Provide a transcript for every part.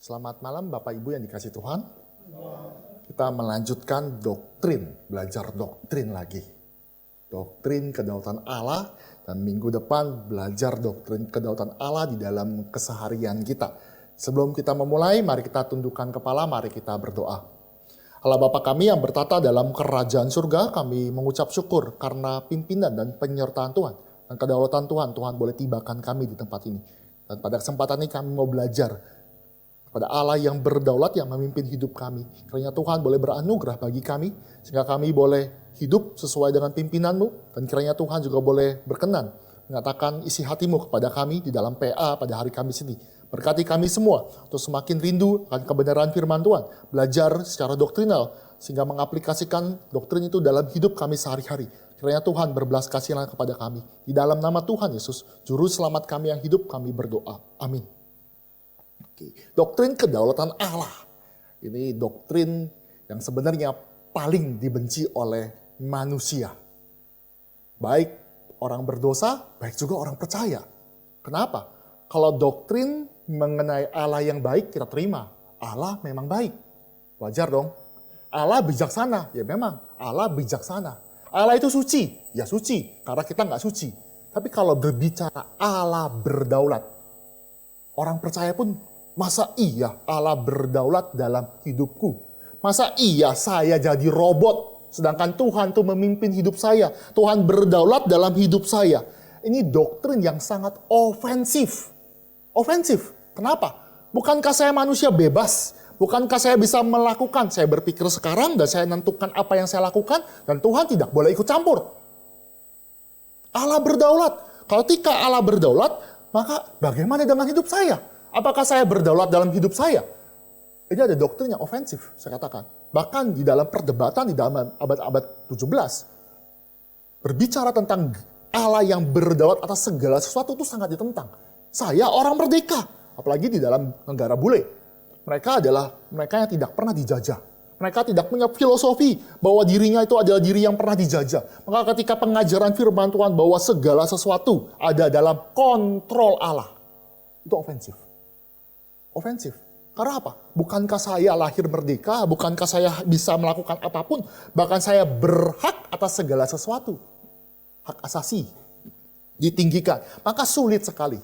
Selamat malam Bapak Ibu yang dikasihi Tuhan. Kita melanjutkan doktrin, belajar doktrin lagi. Doktrin kedaulatan Allah, dan minggu depan belajar doktrin kedaulatan Allah di dalam keseharian kita. Sebelum kita memulai, mari kita tundukkan kepala, mari kita berdoa. Allah Bapa kami yang bertata dalam kerajaan surga, kami mengucap syukur karena pimpinan dan penyertaan Tuhan. Dan kedaulatan Tuhan, Tuhan boleh tibakan kami di tempat ini. Dan pada kesempatan ini kami mau belajar pada Allah yang berdaulat yang memimpin hidup kami. Kiranya Tuhan boleh beranugerah bagi kami, sehingga kami boleh hidup sesuai dengan pimpinan-Mu. Dan kiranya Tuhan juga boleh berkenan mengatakan isi hati-Mu kepada kami di dalam PA pada hari Kamis ini. Berkati kami semua untuk semakin rindu akan kebenaran firman Tuhan. Belajar secara doktrinal sehingga mengaplikasikan doktrin itu dalam hidup kami sehari-hari. Kiranya Tuhan berbelas kasihan kepada kami. Di dalam nama Tuhan Yesus, Juru Selamat kami yang hidup, kami berdoa. Amin. Doktrin kedaulatan Allah. Ini doktrin yang sebenarnya paling dibenci oleh manusia. Baik orang berdosa, baik juga orang percaya. Kenapa? Kalau doktrin mengenai Allah yang baik kita terima. Allah memang baik. Wajar dong. Allah bijaksana. Ya memang Allah bijaksana. Allah itu suci. Ya suci. Karena kita nggak suci. Tapi kalau berbicara Allah berdaulat. Orang percaya pun, masa iya Allah berdaulat dalam hidupku? Masa iya saya jadi robot, sedangkan Tuhan tuh memimpin hidup saya. Tuhan berdaulat dalam hidup saya. Ini doktrin yang sangat ofensif. Ofensif. Kenapa? Bukankah saya manusia bebas? Bukankah saya bisa melakukan? Saya berpikir sekarang dan saya menentukan apa yang saya lakukan. Dan Tuhan tidak boleh ikut campur. Allah berdaulat. Kalau ketika Allah berdaulat, maka bagaimana dengan hidup saya? Apakah saya berdaulat dalam hidup saya? Ini ada doktrin yang ofensif, saya katakan. Bahkan di dalam perdebatan di dalam abad-abad 17, berbicara tentang Allah yang berdaulat atas segala sesuatu itu sangat ditentang. Saya orang merdeka, apalagi di dalam negara bule. Mereka adalah mereka yang tidak pernah dijajah. Mereka tidak punya filosofi bahwa dirinya itu adalah diri yang pernah dijajah. Maka ketika pengajaran firman Tuhan bahwa segala sesuatu ada dalam kontrol Allah, itu ofensif. Ofensif. Karena apa? Bukankah saya lahir merdeka? Bukankah saya bisa melakukan apapun? Bahkan saya berhak atas segala sesuatu. Hak asasi ditinggikan. Maka sulit sekali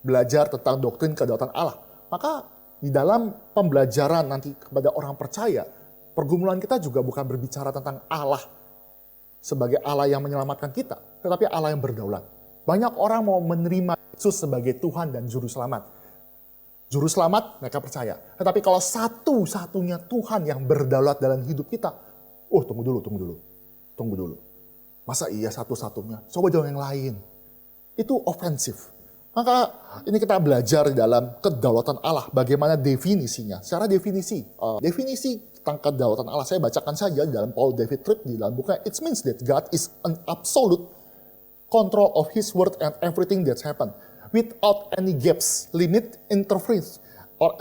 belajar tentang doktrin kedaulatan Allah. Maka di dalam pembelajaran nanti kepada orang percaya, pergumulan kita juga bukan berbicara tentang Allah sebagai Allah yang menyelamatkan kita, tetapi Allah yang berdaulat. Banyak orang mau menerima Yesus sebagai Tuhan dan Juru Selamat. Juru Selamat mereka percaya. Tetapi kalau satu-satunya Tuhan yang berdaulat dalam hidup kita, tunggu dulu. Masa iya satu-satunya? Coba dong yang lain. Itu ofensif. Maka ini kita belajar dalam kedaulatan Allah. Bagaimana definisinya? Secara definisi tentang kedaulatan Allah. Saya bacakan saja dalam Paul David Tripp di dalam bukunya. It means that God is an absolute control of His word and everything that's happened. Without any gaps, limit, interference, or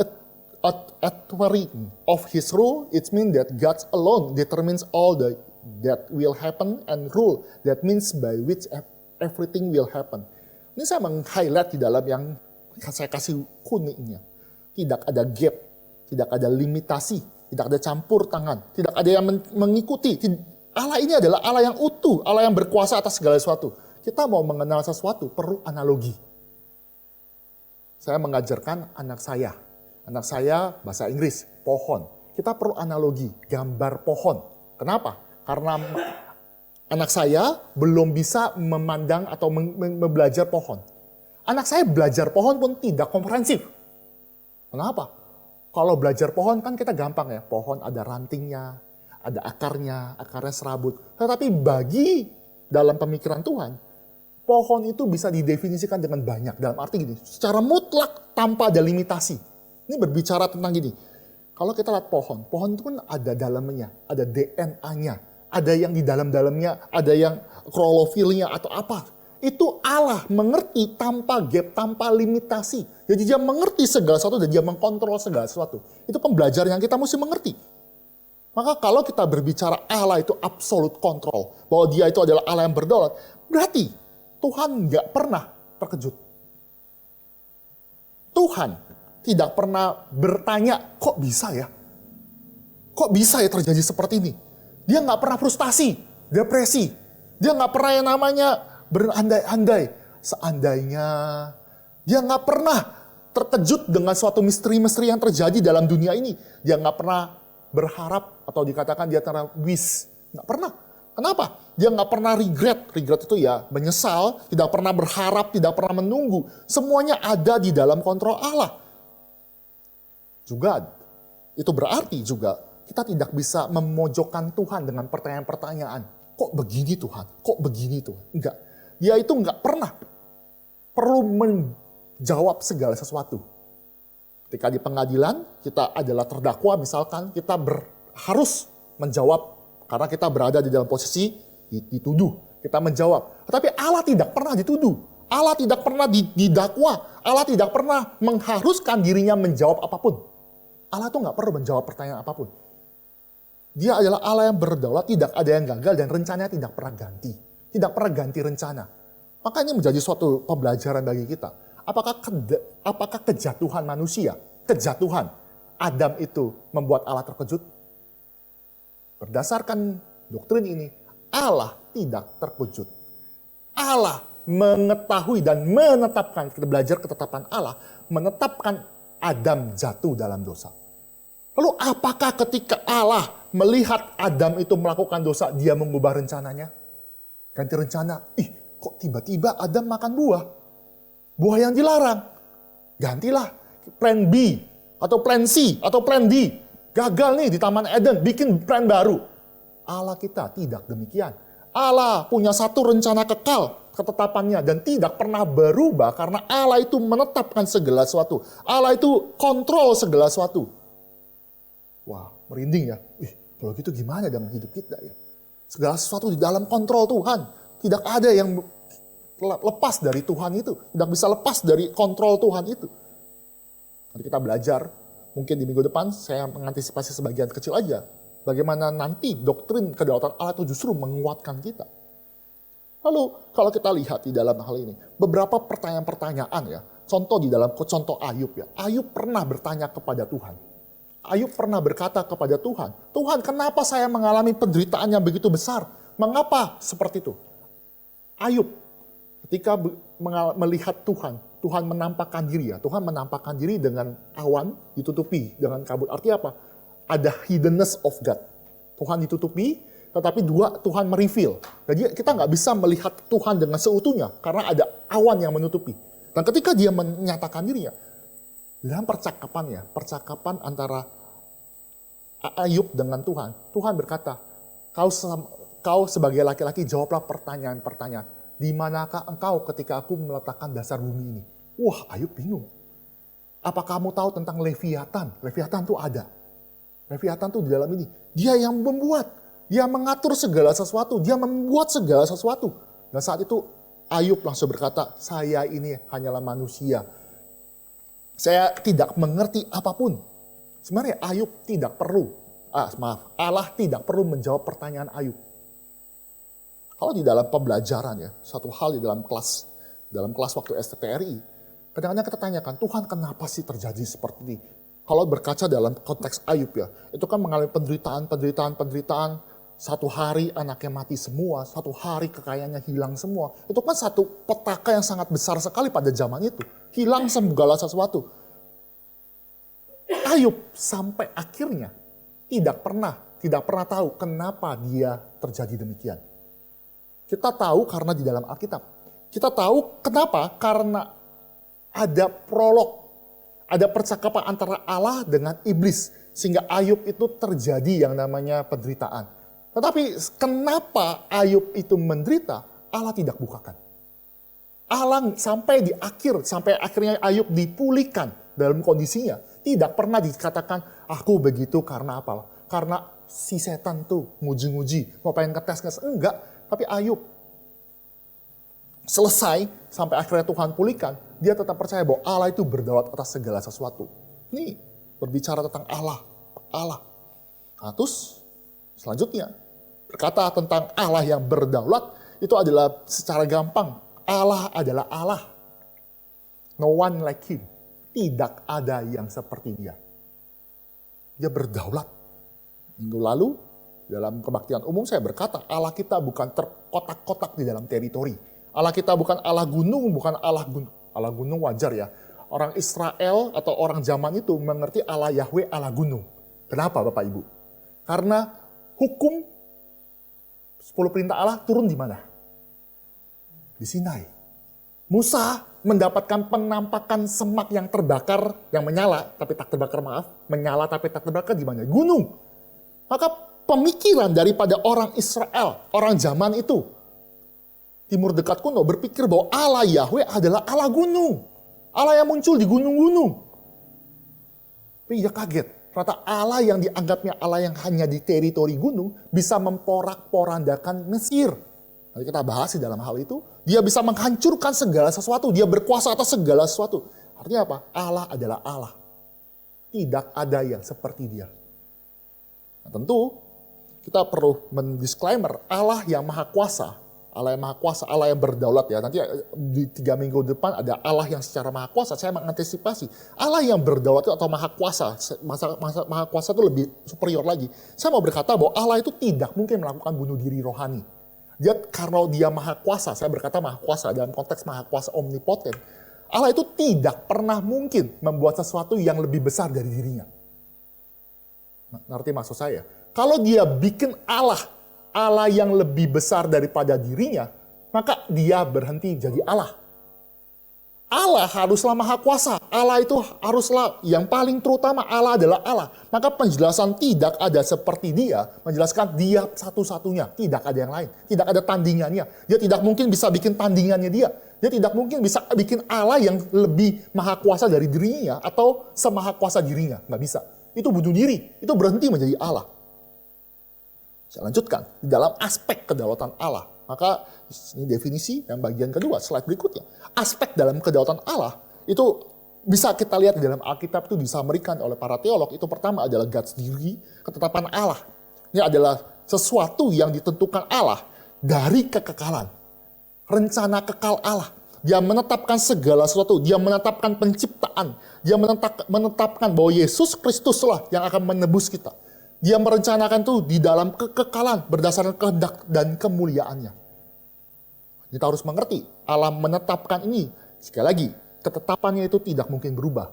altering of His rule. It means that God alone determines all that will happen and rule. That means by which everything will happen. Ini saya meng-highlight di dalam yang saya kasih kuningnya. Tidak ada gap, tidak ada limitasi, tidak ada campur tangan, tidak ada yang mengikuti. Allah ini adalah Allah yang utuh, Allah yang berkuasa atas segala sesuatu. Kita mau mengenal sesuatu, perlu analogi. Saya mengajarkan anak saya bahasa Inggris, pohon. Kita perlu analogi, gambar pohon. Kenapa? Karena anak saya belum bisa memandang atau belajar pohon. Anak saya belajar pohon pun tidak komprehensif. Kenapa? Kalau belajar pohon kan kita gampang ya. Pohon ada rantingnya, ada akarnya serabut. Tetapi bagi dalam pemikiran Tuhan, pohon itu bisa didefinisikan dengan banyak. Dalam arti gini, secara mutlak tanpa ada limitasi. Ini berbicara tentang gini. Kalau kita lihat pohon itu kan ada dalamnya, ada DNA-nya. Ada yang di dalam-dalamnya, ada yang klorofilnya atau apa. Itu Allah mengerti tanpa gap, tanpa limitasi. Jadi dia mengerti segala sesuatu dan dia mengkontrol segala sesuatu. Itu pembelajaran yang kita mesti mengerti. Maka kalau kita berbicara Allah itu absolute control, bahwa dia itu adalah Allah yang berdaulat, berarti Tuhan nggak pernah terkejut. Tuhan tidak pernah bertanya, kok bisa ya? Kok bisa ya terjadi seperti ini? Dia nggak pernah frustasi, depresi. Dia nggak pernah yang namanya berandai-andai. Seandainya, dia nggak pernah terkejut dengan suatu misteri-misteri yang terjadi dalam dunia ini. Dia nggak pernah berharap atau dikatakan dia terlalu wish. Nggak pernah. Kenapa? Dia nggak pernah regret. Regret itu ya menyesal, tidak pernah berharap, tidak pernah menunggu. Semuanya ada di dalam kontrol Allah. Juga, itu berarti juga kita tidak bisa memojokkan Tuhan dengan pertanyaan-pertanyaan. Kok begini Tuhan? Kok begini Tuhan? Enggak. Dia itu enggak pernah perlu menjawab segala sesuatu. Ketika di pengadilan, kita adalah terdakwa misalkan, kita harus menjawab karena kita berada di dalam posisi dituduh. Kita menjawab. Tetapi Allah tidak pernah dituduh. Allah tidak pernah didakwa. Allah tidak pernah mengharuskan dirinya menjawab apapun. Allah tuh nggak perlu menjawab pertanyaan apapun. Dia adalah Allah yang berdaulat, tidak ada yang gagal dan rencananya tidak pernah ganti. Tidak pernah ganti rencana. Maka ini menjadi suatu pembelajaran bagi kita. Apakah kejatuhan manusia, kejatuhan Adam itu membuat Allah terkejut? Berdasarkan doktrin ini, Allah tidak terkejut. Allah mengetahui dan menetapkan, kita belajar ketetapan Allah, menetapkan Adam jatuh dalam dosa. Lalu apakah ketika Allah melihat Adam itu melakukan dosa, dia mengubah rencananya? Ganti rencana, kok tiba-tiba Adam makan buah? Buah yang dilarang. Gantilah plan B, atau plan C, atau plan D. Gagal nih di Taman Eden, bikin plan baru. Allah kita tidak demikian. Allah punya satu rencana kekal, ketetapannya, dan tidak pernah berubah karena Allah itu menetapkan segala sesuatu. Allah itu kontrol segala sesuatu. Wah, merinding ya. Kalau gitu gimana dengan hidup kita ya? Segala sesuatu di dalam kontrol Tuhan. Tidak ada yang lepas dari Tuhan itu. Tidak bisa lepas dari kontrol Tuhan itu. Nanti kita belajar, mungkin di minggu depan saya mengantisipasi sebagian kecil aja. Bagaimana nanti doktrin kedaulatan Allah itu justru menguatkan kita. Lalu kalau kita lihat di dalam hal ini, beberapa pertanyaan-pertanyaan ya. Contoh di dalam contoh Ayub ya. Ayub pernah bertanya kepada Tuhan. Ayub pernah berkata kepada Tuhan, Tuhan kenapa saya mengalami penderitaan yang begitu besar? Mengapa seperti itu? Ayub ketika melihat Tuhan, Tuhan menampakkan diri ya. Tuhan menampakkan diri dengan awan ditutupi dengan kabut. Artinya apa? Ada hiddenness of God. Tuhan ditutupi, tetapi Tuhan mereveal. Jadi kita nggak bisa melihat Tuhan dengan seutuhnya karena ada awan yang menutupi. Dan ketika dia menyatakan dirinya, dalam percakapan antara Ayub dengan Tuhan, Tuhan berkata, kau sebagai laki-laki jawablah pertanyaan-pertanyaan. Di manakah engkau ketika aku meletakkan dasar bumi ini? Wah, Ayub bingung. Apa kamu tahu tentang Leviathan? Leviathan itu ada. Leviathan itu di dalam ini. Dia yang membuat. Dia mengatur segala sesuatu. Dia membuat segala sesuatu. Dan saat itu Ayub langsung berkata, saya ini hanyalah manusia. Saya tidak mengerti apapun. Sebenarnya Ayub tidak perlu, Allah tidak perlu menjawab pertanyaan Ayub. Kalau di dalam pembelajaran ya, satu hal di dalam kelas waktu STTRI, kadang-kadang kita tanyakan, Tuhan kenapa sih terjadi seperti ini? Kalau berkaca dalam konteks Ayub ya, itu kan mengalami penderitaan, satu hari anaknya mati semua, satu hari kekayaannya hilang semua. Itu kan satu petaka yang sangat besar sekali pada zaman itu. Hilang segala sesuatu. Ayub sampai akhirnya tidak pernah tahu kenapa dia terjadi demikian. Kita tahu karena di dalam Alkitab. Kita tahu kenapa? Karena ada prolog, ada percakapan antara Allah dengan iblis. Sehingga Ayub itu terjadi yang namanya penderitaan. Tetapi kenapa Ayub itu menderita? Allah tidak bukakan. Allah sampai akhirnya Ayub dipulihkan dalam kondisinya. Tidak pernah dikatakan, aku begitu karena apa? Karena si setan tuh nguji-nguji, mau pengen ngetes. Enggak, tapi Ayub selesai sampai akhirnya Tuhan pulihkan. Dia tetap percaya bahwa Allah itu berdaulat atas segala sesuatu. Ini berbicara tentang Allah. Nah, terus selanjutnya berkata tentang Allah yang berdaulat, itu adalah secara gampang. Allah adalah Allah. No one like him. Tidak ada yang seperti dia. Dia berdaulat. Minggu lalu dalam kebaktian umum saya berkata, Allah kita bukan terkotak-kotak di dalam teritori. Allah kita bukan Allah gunung, bukan Allah gunung. Allah gunung wajar ya. Orang Israel atau orang zaman itu mengerti Allah Yahweh Allah gunung. Kenapa Bapak Ibu? Karena hukum 10 perintah Allah turun di mana? Di Sinai. Musa mendapatkan penampakan semak yang terbakar, yang menyala tapi tak terbakar, menyala tapi tak terbakar di mana? Gunung. Maka pemikiran daripada orang Israel, orang zaman itu, Timur Dekat kuno berpikir bahwa Allah Yahweh adalah Allah gunung. Allah yang muncul di gunung-gunung. Tapi ia kaget. Ternyata Allah yang dianggapnya Allah yang hanya di teritori gunung bisa memporak-porandakan Mesir. Nanti kita bahas di dalam hal itu. Dia bisa menghancurkan segala sesuatu. Dia berkuasa atas segala sesuatu. Artinya apa? Allah adalah Allah. Tidak ada yang seperti dia. Nah, tentu kita perlu mendisclaimer Allah yang maha kuasa. Allah yang maha kuasa, Allah yang berdaulat ya. Nanti di 3 minggu depan ada Allah yang secara maha kuasa. Saya mengantisipasi. Allah yang berdaulat atau maha kuasa. Maha kuasa itu lebih superior lagi. Saya mau berkata bahwa Allah itu tidak mungkin melakukan bunuh diri rohani. Dia kalau dia maha kuasa, saya berkata maha kuasa dalam konteks maha kuasa omnipoten. Allah itu tidak pernah mungkin membuat sesuatu yang lebih besar dari dirinya. Ngerti maksud saya? Kalau dia bikin Allah yang lebih besar daripada dirinya, maka dia berhenti jadi Allah. Allah haruslah maha kuasa. Allah itu haruslah yang paling terutama, Allah adalah Allah. Maka penjelasan tidak ada seperti dia, menjelaskan dia satu-satunya. Tidak ada yang lain. Tidak ada tandingannya. Dia tidak mungkin bisa bikin tandingannya dia. Dia tidak mungkin bisa bikin Allah yang lebih maha kuasa dari dirinya atau semaha kuasa dirinya. Nggak bisa. Itu bunuh diri. Itu berhenti menjadi Allah. Saya lanjutkan. Di dalam aspek kedaulatan Allah. Maka ini definisi yang bagian kedua, slide berikutnya. Aspek dalam kedaulatan Allah itu bisa kita lihat di dalam Alkitab itu disamerikan oleh para teolog. Itu pertama adalah God's diri, ketetapan Allah. Ini adalah sesuatu yang ditentukan Allah dari kekekalan. Rencana kekal Allah. Dia menetapkan segala sesuatu. Dia menetapkan penciptaan. Dia menetapkan bahwa Yesus Kristuslah yang akan menebus kita. Dia merencanakan itu di dalam kekekalan berdasarkan kehendak dan kemuliaannya. Kita harus mengerti, Allah menetapkan ini. Sekali lagi, ketetapannya itu tidak mungkin berubah.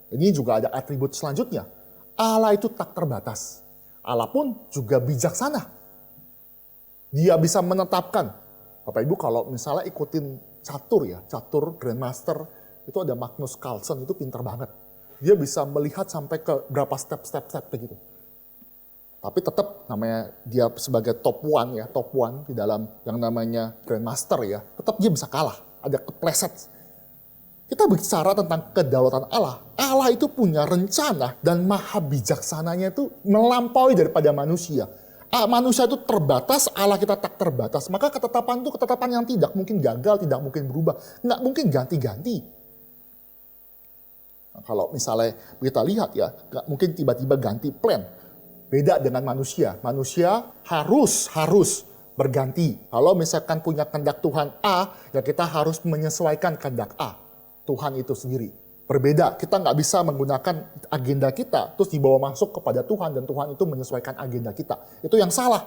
Ini juga ada atribut selanjutnya. Allah itu tak terbatas. Allah pun juga bijaksana. Dia bisa menetapkan. Bapak Ibu kalau misalnya ikutin catur Grandmaster, itu ada Magnus Carlsen, itu pintar banget. Dia bisa melihat sampai ke berapa step begitu. Tapi tetap namanya dia sebagai top one di dalam yang namanya Grandmaster ya, tetap dia bisa kalah, ada kepleset. Kita bicara tentang kedaulatan Allah. Allah itu punya rencana dan maha bijaksananya itu melampaui daripada manusia. Manusia itu terbatas, Allah kita tak terbatas. Maka ketetapan itu ketetapan yang tidak mungkin gagal, tidak mungkin berubah, nggak mungkin ganti-ganti. Nah, kalau misalnya kita lihat ya, nggak mungkin tiba-tiba ganti plan. Beda dengan manusia. Manusia harus berganti. Kalau misalkan punya kehendak Tuhan A, ya kita harus menyesuaikan kehendak A. Tuhan itu sendiri. Berbeda, kita nggak bisa menggunakan agenda kita, terus dibawa masuk kepada Tuhan, dan Tuhan itu menyesuaikan agenda kita. Itu yang salah.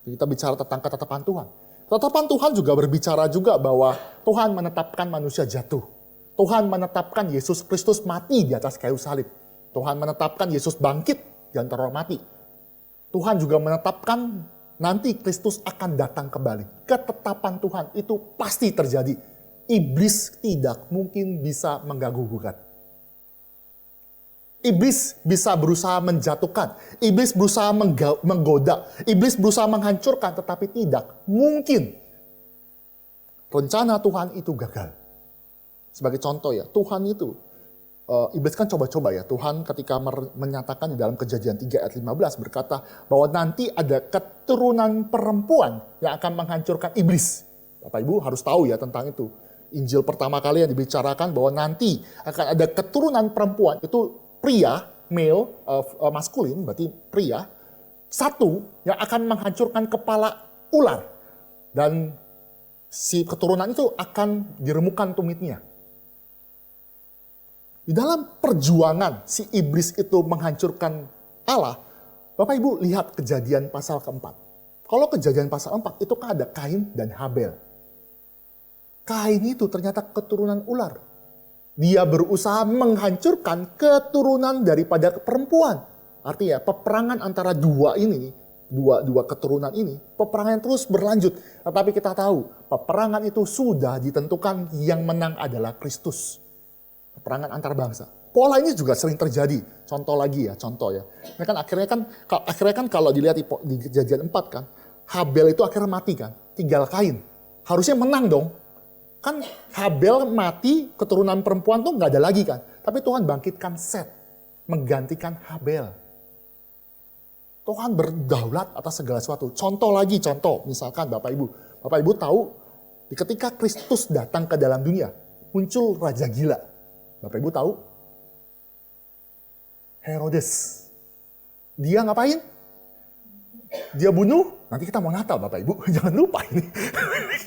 Kita bicara tentang ketetapan Tuhan. Ketetapan Tuhan juga berbicara juga bahwa Tuhan menetapkan manusia jatuh. Tuhan menetapkan Yesus Kristus mati di atas kayu salib. Tuhan menetapkan Yesus bangkit dan terhormati. Tuhan juga menetapkan nanti Kristus akan datang kembali. Ketetapan Tuhan itu pasti terjadi. Iblis tidak mungkin bisa mengganggu-gugat. Iblis bisa berusaha menjatuhkan. Iblis berusaha menggoda. Iblis berusaha menghancurkan, tetapi tidak mungkin. Rencana Tuhan itu gagal. Sebagai contoh ya, Tuhan itu Iblis kan coba-coba ya. Tuhan ketika menyatakan di dalam Kejadian 3 ayat 15 berkata bahwa nanti ada keturunan perempuan yang akan menghancurkan iblis. Bapak Ibu harus tahu ya tentang itu. Injil pertama kali yang dibicarakan bahwa nanti akan ada keturunan perempuan, itu pria, male, maskulin, berarti pria, satu yang akan menghancurkan kepala ular. Dan si keturunan itu akan diremukkan tumitnya. Di dalam perjuangan si iblis itu menghancurkan Allah, Bapak Ibu lihat Kejadian pasal keempat. Kalau Kejadian pasal 4 itu kan ada Kain dan Habel. Kain itu ternyata keturunan ular. Dia berusaha menghancurkan keturunan daripada perempuan. Artinya peperangan antara dua ini, dua keturunan ini, peperangan terus berlanjut. Tetapi kita tahu, peperangan itu sudah ditentukan, yang menang adalah Kristus. Peperangan antar bangsa. Pola ini juga sering terjadi. Contoh lagi ya, contoh ya. Ini kan akhirnya kan kalau dilihat di Kejadian 4 kan, Habel itu akhirnya mati kan, tinggal Kain. Harusnya menang dong. Kan Habel mati, keturunan perempuan tuh nggak ada lagi kan. Tapi Tuhan bangkitkan Set, menggantikan Habel. Tuhan berdaulat atas segala sesuatu. Contoh lagi, misalkan Bapak Ibu tahu ketika Kristus datang ke dalam dunia, muncul raja gila. Bapak Ibu tahu? Herodes. Dia ngapain? Dia bunuh. Nanti kita mau Natal Bapak Ibu, jangan lupa ini.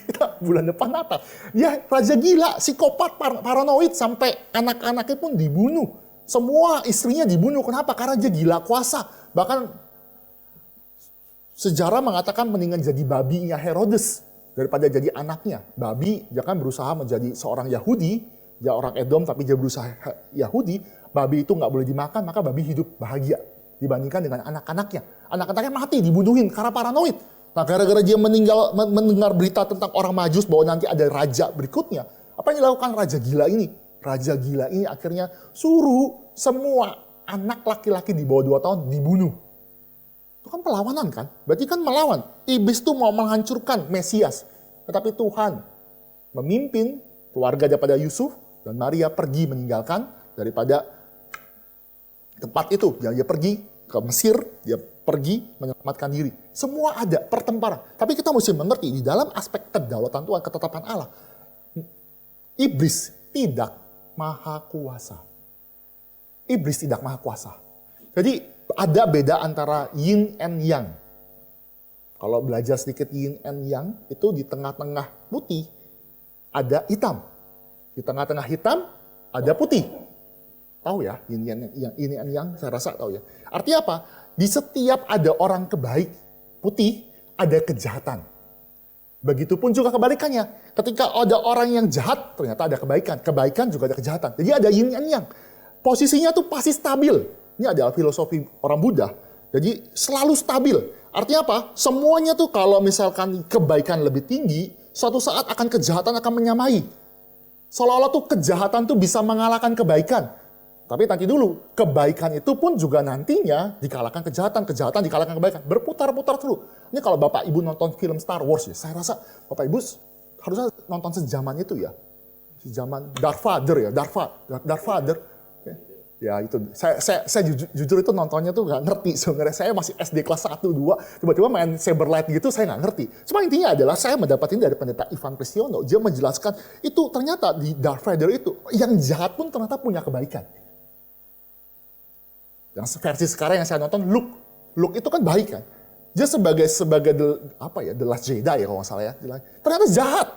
Kita bulan depan Natal. Dia raja gila, psikopat, paranoid, sampai anak-anaknya pun dibunuh. Semua istrinya dibunuh. Kenapa? Karena dia gila kuasa. Bahkan sejarah mengatakan mendingan jadi babinya Herodes daripada jadi anaknya. Babi, dia kan berusaha menjadi seorang Yahudi, dia orang Edom tapi dia berusaha Yahudi. Babi itu nggak boleh dimakan, maka babi hidup bahagia dibandingkan dengan anak-anaknya. Anak-anaknya mati, dibunuhin karena paranoid. Nah, gara-gara dia mendengar berita tentang orang Majus bahwa nanti ada raja berikutnya, apa yang dilakukan raja gila ini? Raja gila ini akhirnya suruh semua anak laki-laki di bawah 2 tahun dibunuh. Itu kan perlawanan kan? Berarti kan melawan. Iblis itu mau menghancurkan Mesias. Tetapi Tuhan memimpin keluarga daripada Yusuf dan Maria pergi meninggalkan daripada tempat itu. Dia pergi ke Mesir, dia pergi menyelamatkan diri. Semua ada pertempuran. Tapi kita mesti mengerti di dalam aspek kedaulatan Tuhan, ketetapan Allah. Iblis tidak maha kuasa. Iblis tidak maha kuasa. Jadi ada beda antara yin and yang. Kalau belajar sedikit yin and yang, itu di tengah-tengah putih ada hitam. Di tengah-tengah hitam ada putih. Tahu ya, yin and yang, saya rasa tahu ya. Artinya apa? Di setiap ada orang kebaik, putih, ada kejahatan. Begitupun juga kebalikannya. Ketika ada orang yang jahat, ternyata ada kebaikan. Kebaikan juga ada kejahatan. Jadi ada yin and yang. Posisinya tuh pasti stabil. Ini adalah filosofi orang Buddha. Jadi selalu stabil. Artinya apa? Semuanya tuh kalau misalkan kebaikan lebih tinggi, suatu saat akan kejahatan akan menyamai. Seolah-olah tuh kejahatan tuh bisa mengalahkan kebaikan. Tapi nanti dulu, kebaikan itu pun juga nantinya dikalahkan kejahatan, kejahatan dikalahkan kebaikan. Berputar-putar terus. Ini kalau Bapak Ibu nonton film Star Wars ya, saya rasa Bapak Ibu harusnya nonton sejaman itu ya. Sejaman Darth Vader ya, Darth Vader. Ya itu, saya jujur itu nontonnya tuh nggak ngerti sebenarnya. Saya masih SD kelas 1, 2, tiba-tiba main Saberlight gitu, saya nggak ngerti. Cuma intinya adalah saya mendapatkan dari pendeta Ivan Pristiono, dia menjelaskan itu ternyata di Darth Vader itu, yang jahat pun ternyata punya kebaikan. Yang versi sekarang yang saya nonton, Luke itu kan baik kan. Dia sebagai The Last Jedi ya kalau nggak salah ya. Ternyata jahat.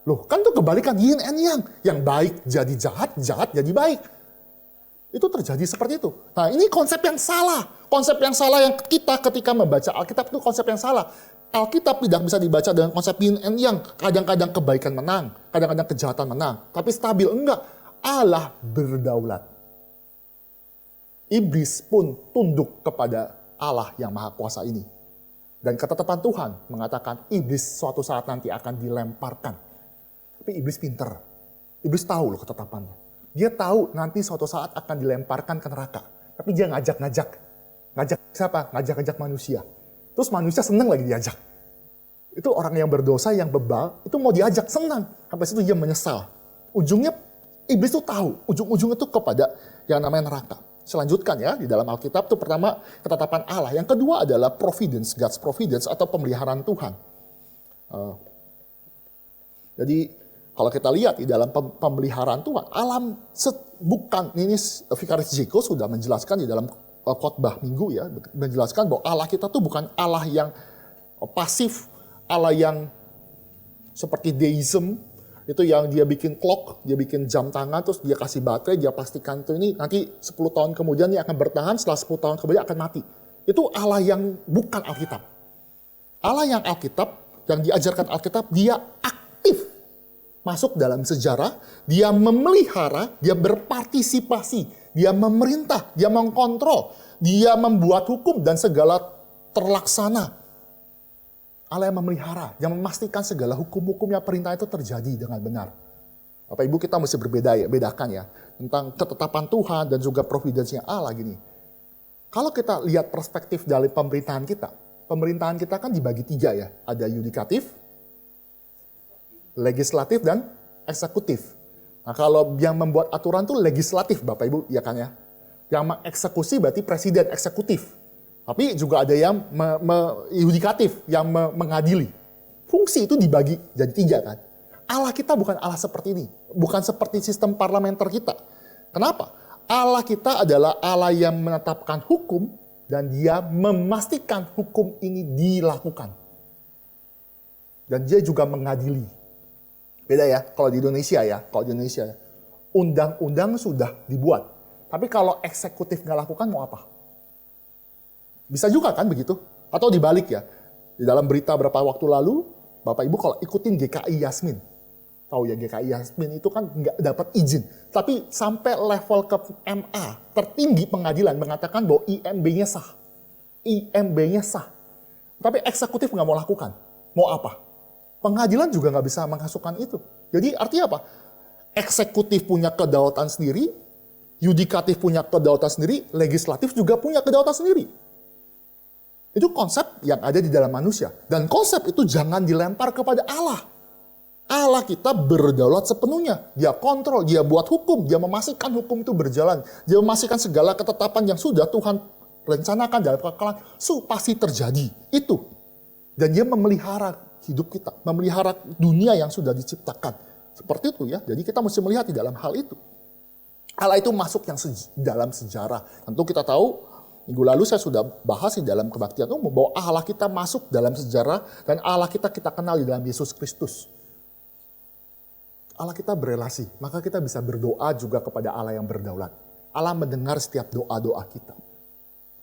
Loh kan tuh kebalikan yin and yang. Yang baik jadi jahat, jahat jadi baik. Itu terjadi seperti itu. Nah ini konsep yang salah. Konsep yang salah yang kita ketika membaca Alkitab itu konsep yang salah. Alkitab tidak bisa dibaca dengan konsep yin and yang. Kadang-kadang kebaikan menang, kadang-kadang kejahatan menang. Tapi stabil, enggak. Allah berdaulat. Iblis pun tunduk kepada Allah yang maha kuasa ini. Dan ketetapan Tuhan mengatakan iblis suatu saat nanti akan dilemparkan. Tapi iblis pinter. Iblis tahu loh ketetapannya. Dia tahu nanti suatu saat akan dilemparkan ke neraka. Tapi dia ngajak-ngajak. Ngajak siapa? Ngajak-ngajak manusia. Terus manusia senang lagi diajak. Itu orang yang berdosa, yang bebal, itu mau diajak, senang. Sampai situ dia menyesal. Ujungnya, iblis itu tahu. Ujung-ujungnya itu kepada yang namanya neraka. Selanjutkan ya, di dalam Alkitab itu pertama ketetapan Allah. Yang kedua adalah providence, God's providence atau pemeliharaan Tuhan. Jadi kalau kita lihat di dalam pemeliharaan Tuhan, alam bukan, ini Vikaris Jeko sudah menjelaskan di dalam khotbah minggu ya, menjelaskan bahwa Allah kita tuh bukan Allah yang pasif, Allah yang seperti deism, Itu yang dia bikin clock, dia bikin jam tangan, terus dia kasih baterai, dia pastikan tuh ini nanti 10 tahun kemudian dia akan bertahan, setelah 10 tahun kemudian akan mati. Itu Allah yang bukan Alkitab. Allah yang Alkitab, yang diajarkan Alkitab, dia aktif masuk dalam sejarah, dia memelihara, dia berpartisipasi, dia memerintah, dia mengkontrol, dia membuat hukum dan segala terlaksana. Allah yang memelihara, yang memastikan segala hukum-hukumnya perintah itu terjadi dengan benar. Bapak Ibu, kita mesti bedakan ya tentang ketetapan Tuhan dan juga providensinya Allah gini. Kalau kita lihat perspektif dari pemerintahan kita kan dibagi 3 ya. Ada yudikatif, legislatif, dan eksekutif. Nah, kalau yang membuat aturan itu legislatif, Bapak Ibu, ya kan ya. Yang mengeksekusi berarti presiden eksekutif. Tapi juga ada yang yudikatif, yang mengadili. Fungsi itu dibagi jadi 3 kan. Allah kita bukan Allah seperti ini. Bukan seperti sistem parlementer kita. Kenapa? Allah kita adalah Allah yang menetapkan hukum dan dia memastikan hukum ini dilakukan. Dan dia juga mengadili. Beda ya, kalau di Indonesia undang-undang sudah dibuat. Tapi kalau eksekutif nggak lakukan mau apa? Bisa juga kan begitu? Atau dibalik ya. Di dalam berita beberapa waktu lalu, Bapak Ibu kalau ikutin GKI Yasmin. Tahu ya GKI Yasmin itu kan nggak dapat izin. Tapi sampai level ke MA, tertinggi pengadilan mengatakan bahwa IMB-nya sah. IMB-nya sah. Tapi eksekutif nggak mau lakukan. Mau apa? Pengadilan juga nggak bisa menghasilkan itu. Jadi artinya apa? Eksekutif punya kedaulatan sendiri, yudikatif punya kedaulatan sendiri, legislatif juga punya kedaulatan sendiri. Itu konsep yang ada di dalam manusia. Dan konsep itu jangan dilempar kepada Allah. Allah kita berdaulat sepenuhnya. Dia kontrol, dia buat hukum, dia memastikan hukum itu berjalan. Dia memastikan segala ketetapan yang sudah Tuhan rencanakan dalam kekekalan pasti terjadi. Itu. Dan dia memelihara hidup kita, memelihara dunia yang sudah diciptakan. Seperti itu ya. Jadi kita mesti melihat di dalam hal itu. Allah itu masuk yang dalam sejarah. Tentu kita tahu minggu lalu saya sudah bahas di dalam kebaktian umum bahwa Allah kita masuk dalam sejarah dan Allah kita kenal di dalam Yesus Kristus. Allah kita berelasi, maka kita bisa berdoa juga kepada Allah yang berdaulat. Allah mendengar setiap doa-doa kita.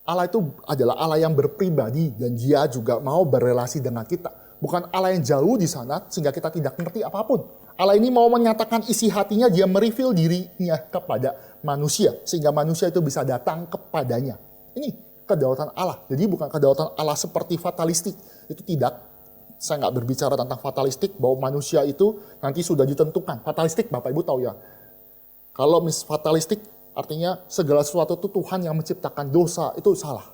Allah itu adalah Allah yang berpribadi dan dia juga mau berelasi dengan kita. Bukan Allah yang jauh di sana sehingga kita tidak mengerti apapun. Allah ini mau menyatakan isi hatinya, dia mereveal dirinya kepada manusia sehingga manusia itu bisa datang kepadanya. Ini kedaulatan Allah. Jadi bukan kedaulatan Allah seperti fatalistik. Itu tidak. Saya nggak berbicara tentang fatalistik bahwa manusia itu nanti sudah ditentukan. Fatalistik Bapak Ibu tahu ya. Kalau fatalistik artinya segala sesuatu itu Tuhan yang menciptakan dosa. Itu salah.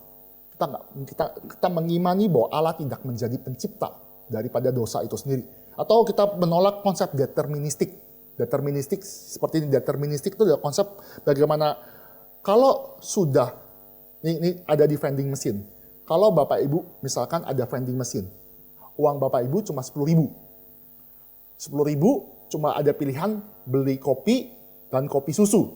Kita mengimani bahwa Allah tidak menjadi pencipta daripada dosa itu sendiri. Atau kita menolak konsep deterministik. Deterministik seperti ini. Deterministik itu adalah konsep bagaimana kalau sudah ini ada di vending mesin. Kalau Bapak Ibu misalkan ada vending mesin, uang Bapak Ibu cuma 10.000. 10.000 cuma ada pilihan beli kopi dan kopi susu.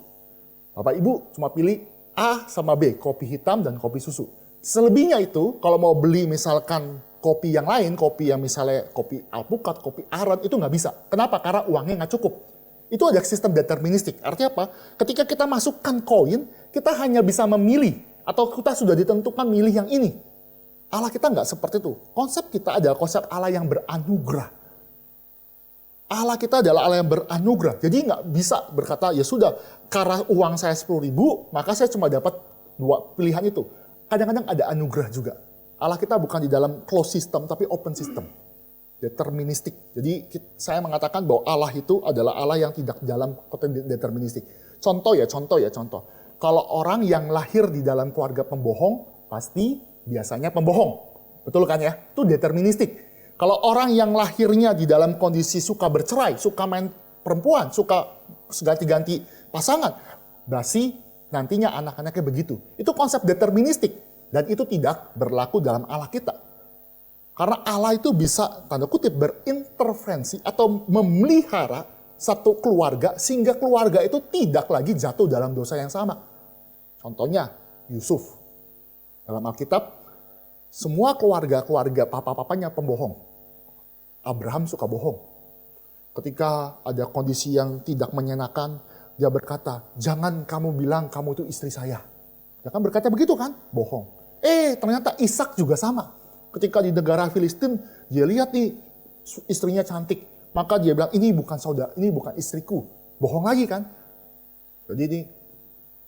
Bapak Ibu cuma pilih A sama B, kopi hitam dan kopi susu. Selebihnya itu kalau mau beli misalkan kopi yang lain, kopi yang misalnya kopi alpukat, kopi aren, itu nggak bisa. Kenapa? Karena uangnya nggak cukup. Itu ada sistem deterministik. Artinya apa? Ketika kita masukkan koin, kita hanya bisa memilih. Atau kita sudah ditentukan milih yang ini. Allah kita nggak seperti itu. Konsep kita adalah konsep Allah yang beranugerah. Allah kita adalah Allah yang beranugerah. Jadi nggak bisa berkata, ya sudah, karena uang saya 10.000, maka saya cuma dapat 2 pilihan itu. Kadang-kadang ada anugerah juga. Allah kita bukan di dalam closed system, tapi open system. Deterministik. Jadi saya mengatakan bahwa Allah itu adalah Allah yang tidak dalam konteks deterministik. Contoh. Kalau orang yang lahir di dalam keluarga pembohong, pasti biasanya pembohong. Betul kan ya? Itu deterministik. Kalau orang yang lahirnya di dalam kondisi suka bercerai, suka main perempuan, suka ganti-ganti pasangan, berarti nantinya anak-anaknya begitu. Itu konsep deterministik. Dan itu tidak berlaku dalam Allah kita. Karena Allah itu bisa, tanda kutip, berintervensi atau memelihara satu keluarga sehingga keluarga itu tidak lagi jatuh dalam dosa yang sama. Contohnya Yusuf. Dalam Alkitab, semua keluarga papa-papanya pembohong. Abraham suka bohong. Ketika ada kondisi yang tidak menyenangkan, dia berkata, jangan kamu bilang kamu itu istri saya. Dia kan berkata begitu kan? Bohong. Ternyata Ishak juga sama. Ketika di negara Filistin, dia lihat nih istrinya cantik. Maka dia bilang, ini bukan saudara, ini bukan istriku. Bohong lagi kan? Jadi ini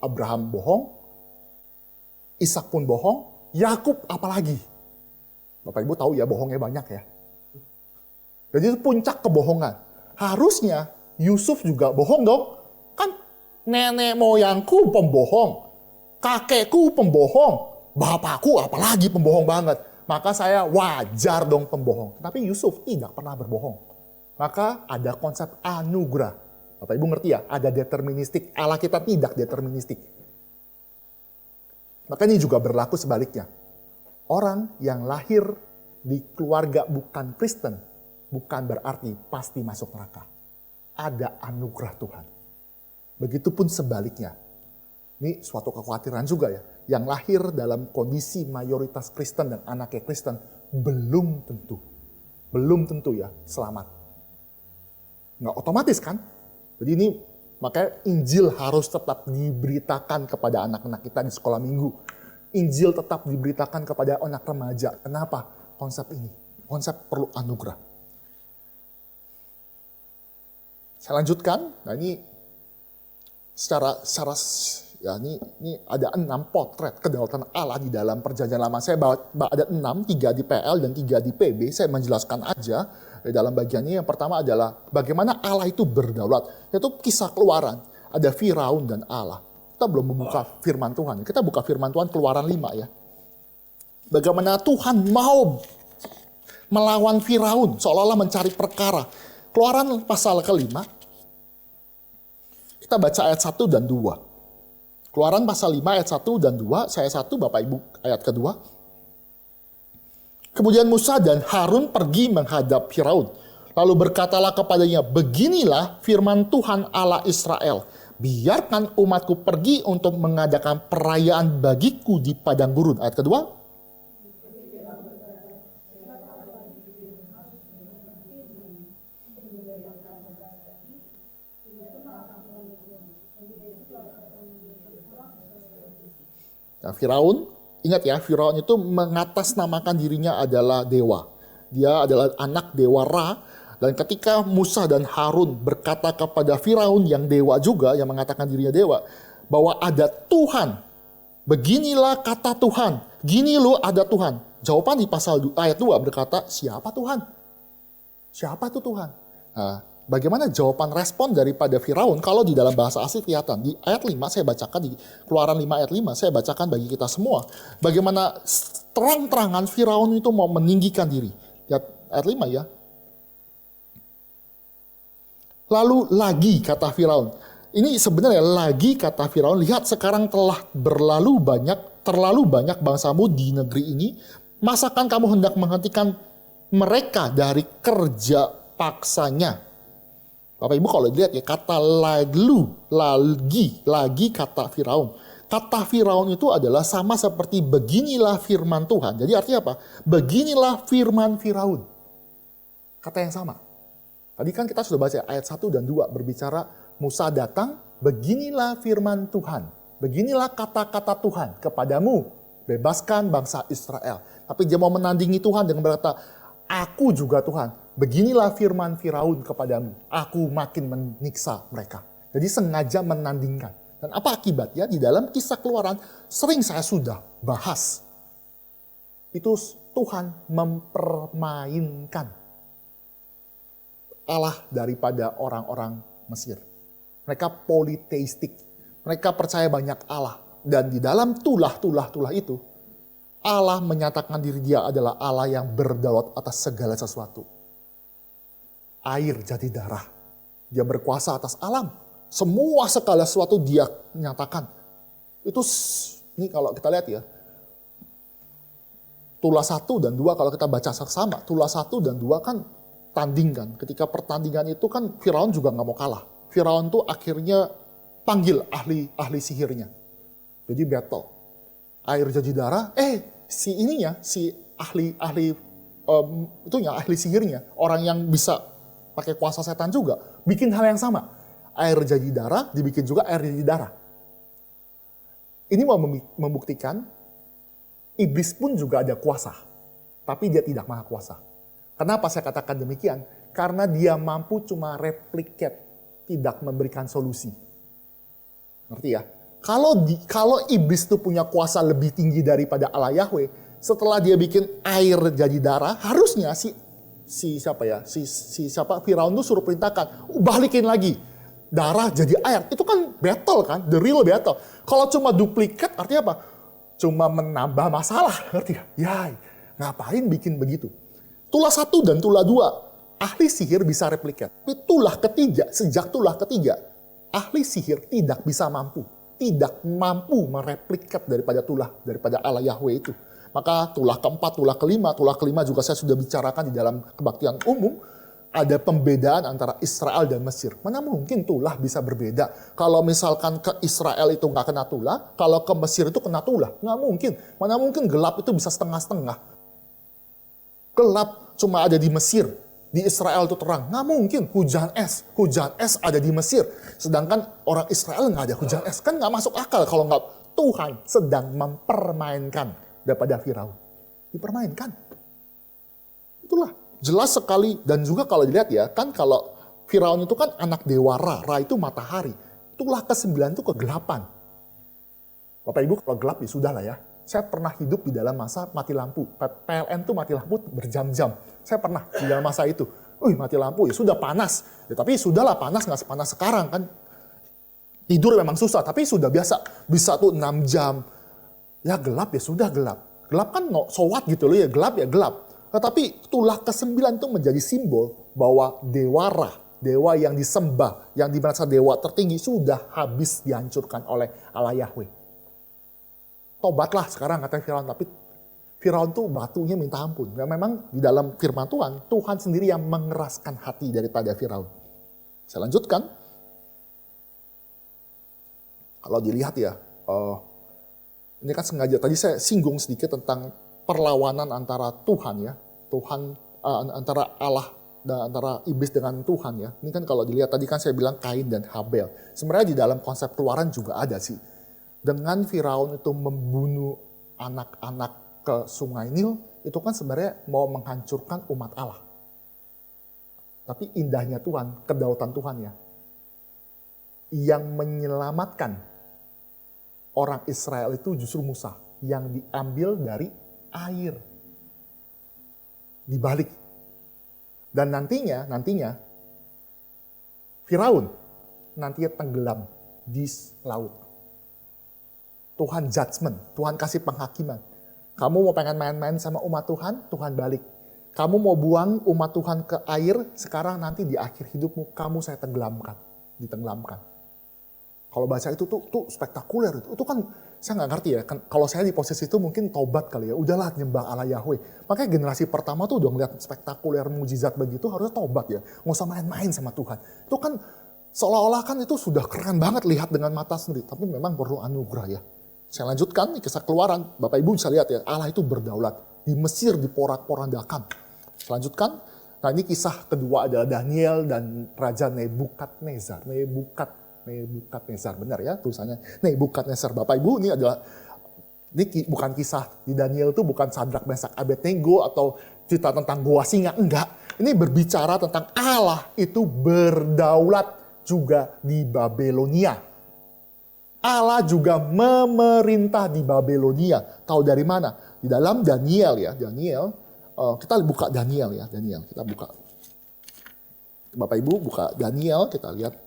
Abraham bohong, Ishak pun bohong, Yakub apalagi. Bapak Ibu tahu ya bohongnya banyak ya. Jadi itu puncak kebohongan. Harusnya Yusuf juga bohong dong. Kan nenek moyangku pembohong, kakekku pembohong, bapakku apalagi pembohong banget. Maka saya wajar dong pembohong. Tapi Yusuf tidak pernah berbohong. Maka ada konsep anugerah. Bapak Ibu ngerti ya, ada deterministik. Allah kita tidak deterministik. Maka ini juga berlaku sebaliknya. Orang yang lahir di keluarga bukan Kristen, bukan berarti pasti masuk neraka. Ada anugerah Tuhan. Begitupun sebaliknya. Ini suatu kekhawatiran juga ya. Yang lahir dalam kondisi mayoritas Kristen dan anaknya Kristen, belum tentu ya selamat. Nggak otomatis kan? Jadi ini makanya Injil harus tetap diberitakan kepada anak-anak kita di sekolah minggu. Injil tetap diberitakan kepada anak remaja. Kenapa? Konsep ini. Konsep perlu anugerah. Saya lanjutkan. Nah ini secara ya ini ada 6 potret kedaulatan Allah di dalam perjanjian lama. Saya ada 6, 3 di PL dan 3 di PB. Saya menjelaskan aja di dalam bagian ini. Yang pertama adalah bagaimana Allah itu berdaulat. Yaitu kisah Keluaran. Ada Firaun dan Allah. Kita belum membuka firman Tuhan. Kita buka firman Tuhan Keluaran 5 ya. Bagaimana Tuhan mau melawan Firaun, seolah-olah mencari perkara. Keluaran pasal ke-5, kita baca ayat 1 dan 2. Keluaran pasal 5 ayat 1 dan 2, saya 1, Bapak Ibu ayat kedua. Kemudian Musa dan Harun pergi menghadap Firaun. Lalu berkatalah kepadanya, beginilah firman Tuhan Allah Israel. Biarkan umatku pergi untuk mengadakan perayaan bagiku di padang gurun. Ayat kedua. Nah, Firaun, ingat ya, Firaun itu mengatasnamakan dirinya adalah dewa. Dia adalah anak dewa Ra. Dan ketika Musa dan Harun berkata kepada Firaun yang dewa juga, yang mengatakan dirinya dewa, bahwa ada Tuhan. Beginilah kata Tuhan. Gini loh ada Tuhan. Jawaban di pasal ayat 2 berkata, siapa Tuhan? Siapa itu Tuhan? Nah, bagaimana jawaban respon daripada Firaun? Kalau di dalam bahasa asli kelihatan. Di ayat 5 saya bacakan, di Keluaran 5 ayat 5 saya bacakan bagi kita semua. Bagaimana terang-terangan Firaun itu mau meninggikan diri. Lihat ayat 5 ya. Lalu lagi kata Firaun. Ini sebenarnya lagi kata Firaun. Lihat sekarang telah terlalu banyak bangsamu di negeri ini. Masakan kamu hendak menghentikan mereka dari kerja paksanya? Bapak Ibu kalau dilihat ya, kata lagi kata Firaun. Kata Firaun itu adalah sama seperti beginilah firman Tuhan. Jadi artinya apa? Beginilah firman Firaun. Kata yang sama. Tadi kan kita sudah baca ayat 1 dan 2 berbicara Musa datang, beginilah firman Tuhan. Beginilah kata-kata Tuhan kepadamu, bebaskan bangsa Israel. Tapi dia mau menandingi Tuhan dengan berkata, aku juga Tuhan. Beginilah firman Firaun kepadamu, aku makin menyiksa mereka. Jadi sengaja menandingkan. Dan apa akibatnya? Di dalam kisah Keluaran sering saya sudah bahas. Itu Tuhan mempermainkan Allah daripada orang-orang Mesir. Mereka politeistik. Mereka percaya banyak Allah. Dan di dalam tulah itu, Allah menyatakan diri dia adalah Allah yang berdaulat atas segala sesuatu. Air jadi darah. Dia berkuasa atas alam. Semua segala sesuatu dia nyatakan. Itu, ini kalau kita lihat ya. Tulah 1 dan 2 kalau kita baca sama. Tulah 1 dan 2 kan tandingkan. Ketika pertandingan itu kan Firaun juga nggak mau kalah. Firaun tuh akhirnya panggil ahli sihirnya. Jadi battle. Air jadi darah. Si ahli sihirnya, orang yang bisa pakai kuasa setan juga, bikin hal yang sama. Air jadi darah, dibikin juga air jadi darah. Ini mau membuktikan, iblis pun juga ada kuasa, tapi dia tidak maha kuasa. Kenapa saya katakan demikian? Karena dia mampu cuma replicate, tidak memberikan solusi. Ngerti ya? Kalau iblis itu punya kuasa lebih tinggi daripada Allah Yahweh, setelah dia bikin air jadi darah, harusnya si Firaun itu suruh perintahkan, balikin lagi darah jadi air. Itu kan battle kan, the real battle. Kalau cuma duplikat artinya apa? Cuma menambah masalah, ngerti ya? Ya, ngapain bikin begitu? Tulah 1 dan tulah 2, ahli sihir bisa replikat. Tapi sejak tulah ketiga, ahli sihir tidak mampu mereplikat daripada Allah Yahweh itu. Maka tulah keempat, tulah kelima juga saya sudah bicarakan di dalam kebaktian umum. Ada pembedaan antara Israel dan Mesir. Mana mungkin tulah bisa berbeda? Kalau misalkan ke Israel itu nggak kena tulah, kalau ke Mesir itu kena tulah. Nggak mungkin. Mana mungkin gelap itu bisa setengah-setengah. Gelap cuma ada di Mesir. Di Israel itu terang. Nggak mungkin. Hujan es ada di Mesir. Sedangkan orang Israel nggak ada hujan es. Kan nggak masuk akal kalau nggak. Tuhan sedang mempermainkan daripada Firaun. Dipermainkan. Itulah. Jelas sekali, dan juga kalau dilihat ya, kan kalau Firaun itu kan anak dewa Ra itu matahari. Tulah ke-9 itu kegelapan. Bapak Ibu kalau gelap ya sudah lah ya. Saya pernah hidup di dalam masa mati lampu. PLN itu mati lampu berjam-jam. Saya pernah di dalam masa itu. Mati lampu ya sudah panas. Ya, tapi sudahlah panas, nggak sepanas sekarang kan. Tidur memang susah, tapi sudah biasa. Bisa tuh 6 jam. Ya gelap ya sudah gelap. Gelap kan so what gitu loh ya, gelap ya gelap. Tetapi tulah ke-9 itu menjadi simbol bahwa dewa Ra, dewa yang disembah, yang dimerasa dewa tertinggi sudah habis dihancurkan oleh Allah Yahweh. Tobatlah sekarang kata Firaun, tapi Firaun tuh batunya minta ampun. Dan memang di dalam firman Tuhan sendiri yang mengeraskan hati daripada Firaun. Saya lanjutkan. Kalau dilihat ya, ini kan sengaja tadi saya singgung sedikit tentang perlawanan antara Tuhan ya. Antara Allah dan antara iblis dengan Tuhan ya. Ini kan kalau dilihat tadi kan saya bilang Kain dan Habel. Sebenarnya di dalam konsep keluaran juga ada sih. Dengan Firaun itu membunuh anak-anak ke Sungai Nil, itu kan sebenarnya mau menghancurkan umat Allah. Tapi indahnya Tuhan, kedaulatan Tuhan ya. Yang menyelamatkan orang Israel itu justru Musa. Yang diambil dari air. Dibalik. Dan nantinya Firaun nantinya tenggelam di laut. Tuhan judgment, Tuhan kasih penghakiman. Kamu mau pengen main-main sama umat Tuhan, Tuhan balik. Kamu mau buang umat Tuhan ke air, sekarang nanti di akhir hidupmu kamu saya ditenggelamkan. Kalau baca itu tuh spektakuler itu kan saya nggak ngerti ya. Kan, kalau saya di posisi itu mungkin tobat kali ya. Udahlah nyembah Allah Yahweh. Makanya generasi pertama tuh udah ngeliat spektakuler mujizat begitu harusnya tobat ya. Nggak usah main-main sama Tuhan. Itu kan seolah-olah kan itu sudah keren banget lihat dengan mata sendiri. Tapi memang perlu anugerah ya. Saya lanjutkan kisah keluaran. Bapak Ibu bisa lihat ya. Allah itu berdaulat. Di Mesir diporak-porandakan. Selanjutkan. Nah ini kisah kedua adalah Daniel dan Raja Nebukadnezar. Nebukadnezar, benar ya tulisannya. Nebukadnezar, Bapak Ibu, ini bukan kisah di Daniel itu bukan Sadrak, Mesak, Abednego atau cerita tentang gua singa, enggak. Ini berbicara tentang Allah itu berdaulat juga di Babelonia. Allah juga memerintah di Babelonia. Tahu dari mana? Di dalam Daniel ya, kita buka Daniel ya, kita buka. Bapak Ibu buka Daniel, kita lihat.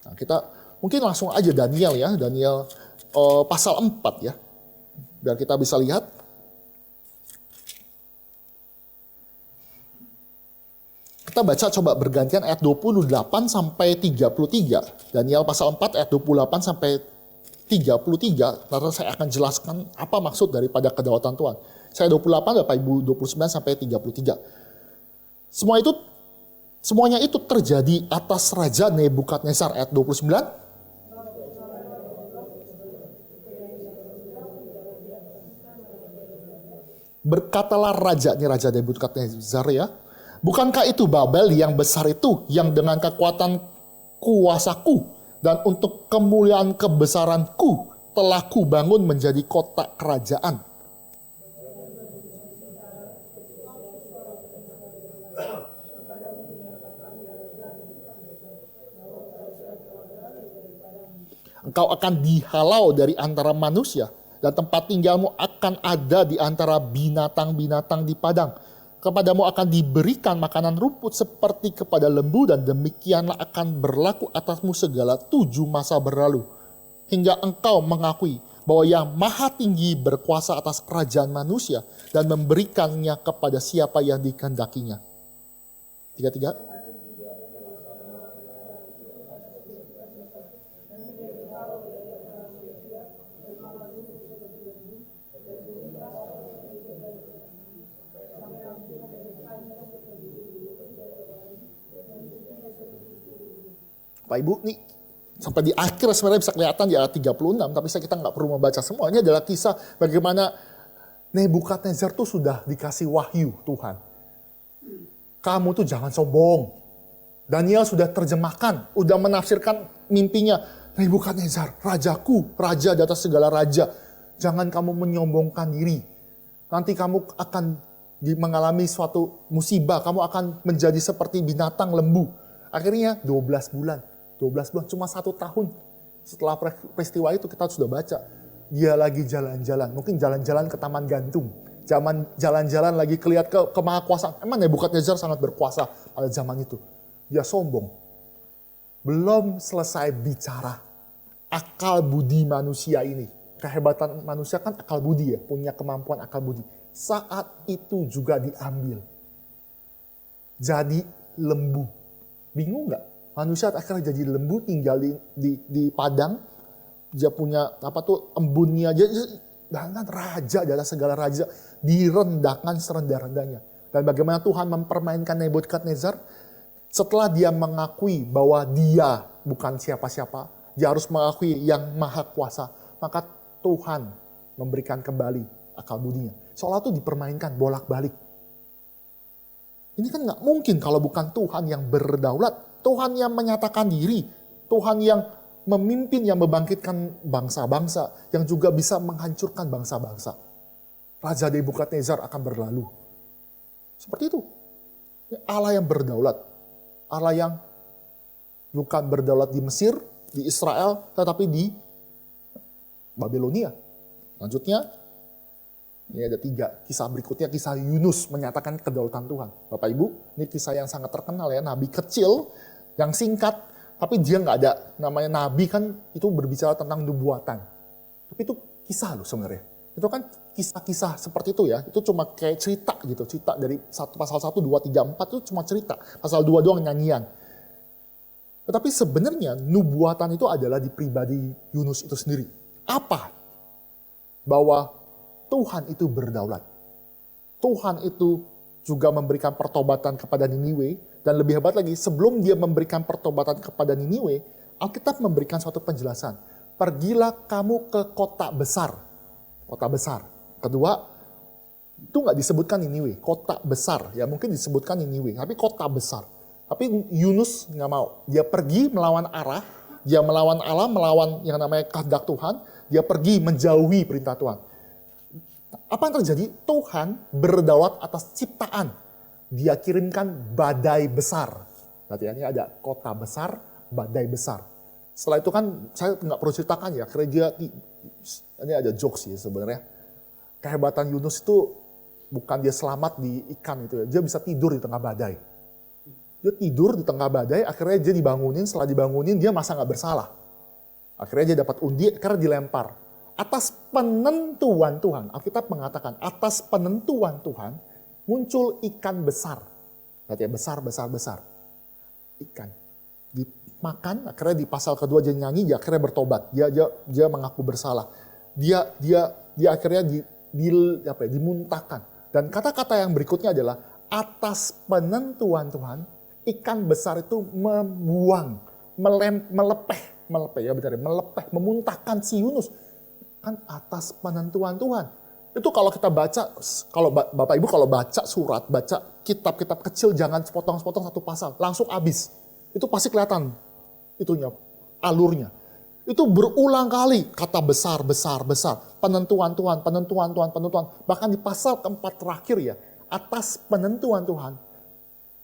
Nah, kita mungkin langsung aja Daniel ya, Daniel pasal 4 ya. Biar kita bisa lihat. Kita baca coba bergantian ayat 28 sampai 33. Daniel pasal 4 ayat 28 sampai 33. Nanti saya akan jelaskan apa maksud daripada kedaulatan Tuhan. Saya 28, Bapak Ibu 29 sampai 33. Semuanya itu terjadi atas Raja Nebukadnezar ayat 29. Berkatalah raja, ini Raja Nebukadnezar ya. Bukankah itu Babel yang besar itu, yang dengan kekuatan kuasaku dan untuk kemuliaan kebesaranku telah kubangun menjadi kota kerajaan. Engkau akan dihalau dari antara manusia, dan tempat tinggalmu akan ada di antara binatang-binatang di padang. Kepadamu akan diberikan makanan rumput seperti kepada lembu, dan demikianlah akan berlaku atasmu segala 7 masa berlalu. Hingga engkau mengakui bahwa yang maha tinggi berkuasa atas kerajaan manusia, dan memberikannya kepada siapa yang dikehendakinya. 33. Pak Ibu, nih sampai di akhir sebenarnya bisa kelihatan di ayat 36, tapi kita nggak perlu membaca semua. Ini adalah kisah bagaimana Nebukadnezar tuh sudah dikasih wahyu Tuhan. Kamu tuh jangan sombong. Daniel sudah terjemahkan, udah menafsirkan mimpinya. Nebukadnezar, rajaku, raja di atas segala raja. Jangan kamu menyombongkan diri. Nanti kamu akan mengalami suatu musibah, kamu akan menjadi seperti binatang lembu. Akhirnya 12 bulan, cuma 1 tahun setelah peristiwa itu kita sudah baca. Dia lagi jalan-jalan, mungkin jalan-jalan ke Taman Gantung. Jalan-jalan lagi kelihat ke mahakuasaan. Emang Nebukadnezar sangat berkuasa pada zaman itu. Dia sombong. Belum selesai bicara. Akal budi manusia ini. Kehebatan manusia kan akal budi ya, punya kemampuan akal budi. Saat itu juga diambil. Jadi lembu. Bingung gak? Manusia akhirnya jadi lembu, tinggal di padang. Dia punya embunnya. Dan raja adalah segala raja. Direndahkan serendah-rendahnya. Dan bagaimana Tuhan mempermainkan Nebukadnezar. Setelah dia mengakui bahwa dia bukan siapa-siapa. Dia harus mengakui yang maha kuasa. Maka Tuhan memberikan kembali akal budinya. Seolah itu dipermainkan bolak-balik. Ini kan gak mungkin kalau bukan Tuhan yang berdaulat. Tuhan yang menyatakan diri. Tuhan yang memimpin, yang membangkitkan bangsa-bangsa. Yang juga bisa menghancurkan bangsa-bangsa. Raja Nebukadnezar akan berlalu. Seperti itu. Allah yang berdaulat. Allah yang bukan berdaulat di Mesir, di Israel, tetapi di Babilonia. Lanjutnya, ini ada 3 kisah berikutnya, kisah Yunus menyatakan kedaulatan Tuhan. Bapak Ibu, ini kisah yang sangat terkenal ya, nabi kecil yang singkat, tapi dia nggak ada, namanya nabi kan itu berbicara tentang nubuatan. Tapi itu kisah loh sebenarnya. Itu kan kisah-kisah seperti itu ya, itu cuma kayak cerita gitu, cerita dari pasal 1, 2, 3, 4 itu cuma cerita. Pasal 2 doang nyanyian. Tetapi sebenarnya nubuatan itu adalah di pribadi Yunus itu sendiri. Apa? Bahwa Tuhan itu berdaulat. Tuhan itu juga memberikan pertobatan kepada Niniwe. Dan lebih hebat lagi, sebelum dia memberikan pertobatan kepada Niniwe, Alkitab memberikan suatu penjelasan. Pergilah kamu ke kota besar. Kota besar. Kedua, itu nggak disebutkan Niniwe. Kota besar. Ya mungkin disebutkan Niniwe. Tapi kota besar. Tapi Yunus nggak mau. Dia pergi melawan arah. Dia melawan Allah, melawan yang namanya kehendak Tuhan. Dia pergi menjauhi perintah Tuhan. Apa yang terjadi? Tuhan berdaulat atas ciptaan. Dia kirimkan badai besar. Berarti ini ada kota besar, badai besar. Setelah itu kan saya nggak perlu ceritakan ya. Karena dia, ini ada jokes sih sebenarnya. Kehebatan Yunus itu bukan dia selamat di ikan itu ya. Dia bisa tidur di tengah badai. Dia tidur di tengah badai, akhirnya dia dibangunin. Setelah dibangunin dia masa nggak bersalah. Akhirnya dia dapat undi, karena dilempar. Atas penentuan Tuhan, Alkitab mengatakan atas penentuan Tuhan muncul ikan besar. Berarti besar. Ikan. Dimakan, akhirnya di pasal kedua dia nyanyi, dia akhirnya bertobat. Dia mengaku bersalah. Dia akhirnya dimuntahkan. Dan kata-kata yang berikutnya adalah atas penentuan Tuhan, ikan besar itu memuntahkan si Yunus. Kan atas penentuan Tuhan. Itu kalau kita baca, kalau Bapak Ibu kalau baca surat, baca kitab-kitab kecil, jangan sepotong-sepotong satu pasal, langsung habis. Itu pasti kelihatan itunya, alurnya. Itu berulang kali kata besar, besar, besar. Penentuan Tuhan, penentuan Tuhan, penentuan. Bahkan di pasal keempat terakhir ya, atas penentuan Tuhan,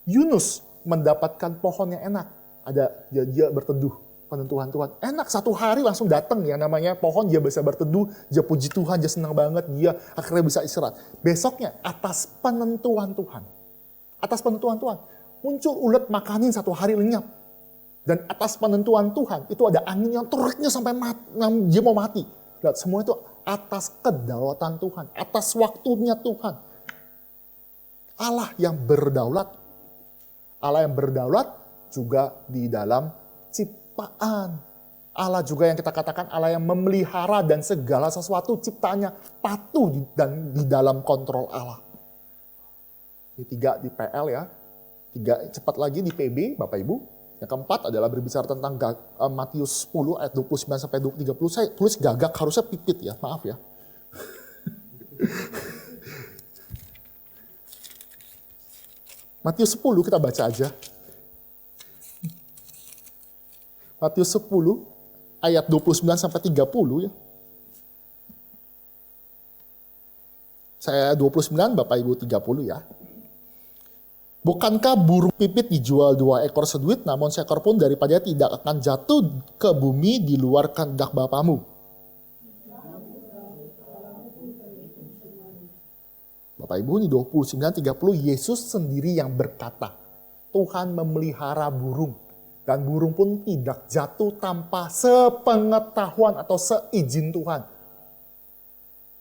Yunus mendapatkan pohon yang enak. Ada dia berteduh. Penentuan Tuhan. Enak, satu hari langsung datang ya namanya pohon, dia bisa berteduh, dia puji Tuhan, dia senang banget, dia akhirnya bisa istirahat. Besoknya atas penentuan Tuhan. Atas penentuan Tuhan. Muncul ulet makanin satu hari lenyap. Dan atas penentuan Tuhan itu ada angin yang teriknya sampai dia mau mati. Lihat, semua itu atas kedaulatan Tuhan. Atas waktunya Tuhan. Allah yang berdaulat. Allah yang berdaulat juga di dalam ciptaan. Allah juga yang kita katakan Allah yang memelihara dan segala sesuatu ciptaannya patuh dan di dalam kontrol Allah. Ini 3 di PL ya. 3 cepat lagi di PB Bapak Ibu. Yang keempat adalah berbicara tentang Matius 10 ayat 29 sampai 30. Saya tulis gagak, harusnya pipit ya. Maaf ya. Matius 10 kita baca aja. Matius 10 ayat 29 sampai 30 ya. Saya 29, Bapak Ibu 30 ya. Bukankah burung pipit dijual 2 ekor seduit, namun seekor pun daripadanya tidak akan jatuh ke bumi di luar kehendak Bapamu? Bapak Ibu ini 29, 30, Yesus sendiri yang berkata, Tuhan memelihara burung. Dan burung pun tidak jatuh tanpa sepengetahuan atau seizin Tuhan.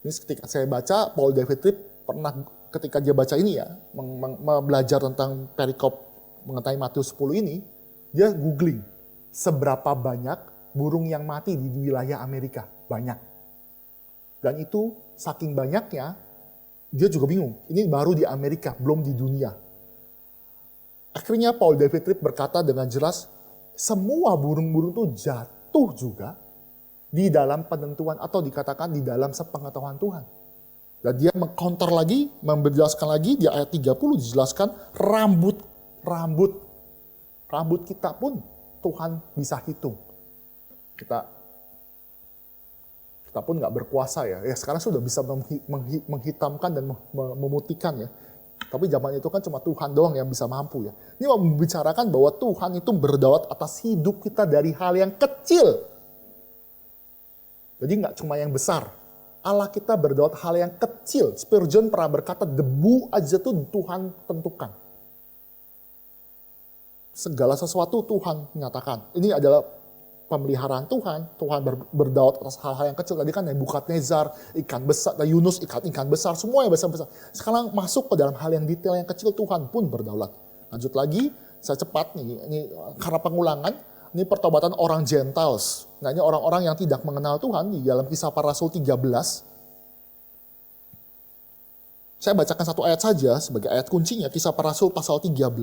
Ini ketika saya baca, Paul David Tripp pernah ketika dia baca ini ya, belajar tentang perikop mengenai Matius 10 ini, dia googling seberapa banyak burung yang mati di wilayah Amerika. Banyak. Dan itu saking banyaknya, dia juga bingung. Ini baru di Amerika, belum di dunia. Akhirnya Paul David Tripp berkata dengan jelas, semua burung-burung itu jatuh juga di dalam penentuan atau dikatakan di dalam sepengetahuan Tuhan. Dan dia mengcounter lagi, menjelaskan lagi di ayat 30 dijelaskan rambut kita pun Tuhan bisa hitung. Kita pun nggak berkuasa ya. Ya sekarang sudah bisa menghitamkan dan memutihkan ya. Tapi zaman itu kan cuma Tuhan doang yang bisa mampu ya. Ini mau membicarakan bahwa Tuhan itu berdaulat atas hidup kita dari hal yang kecil. Jadi nggak cuma yang besar. Allah kita berdaulat hal yang kecil. Spurgeon pernah berkata, debu aja tuh Tuhan tentukan. Segala sesuatu Tuhan menyatakan. Ini adalah pemeliharaan Tuhan. Tuhan berdaulat atas hal-hal yang kecil. Tadi kan Nebukadnezar, ikan besar, Yunus ikan besar, semua yang besar-besar. Sekarang masuk ke dalam hal yang detail yang kecil, Tuhan pun berdaulat. Lanjut lagi, saya cepat nih, ini karena pengulangan, ini pertobatan orang Gentiles. Nah ini orang-orang yang tidak mengenal Tuhan di dalam Kisah Para Rasul 13. Saya bacakan satu ayat saja sebagai ayat kuncinya, Kisah Para Rasul pasal 13.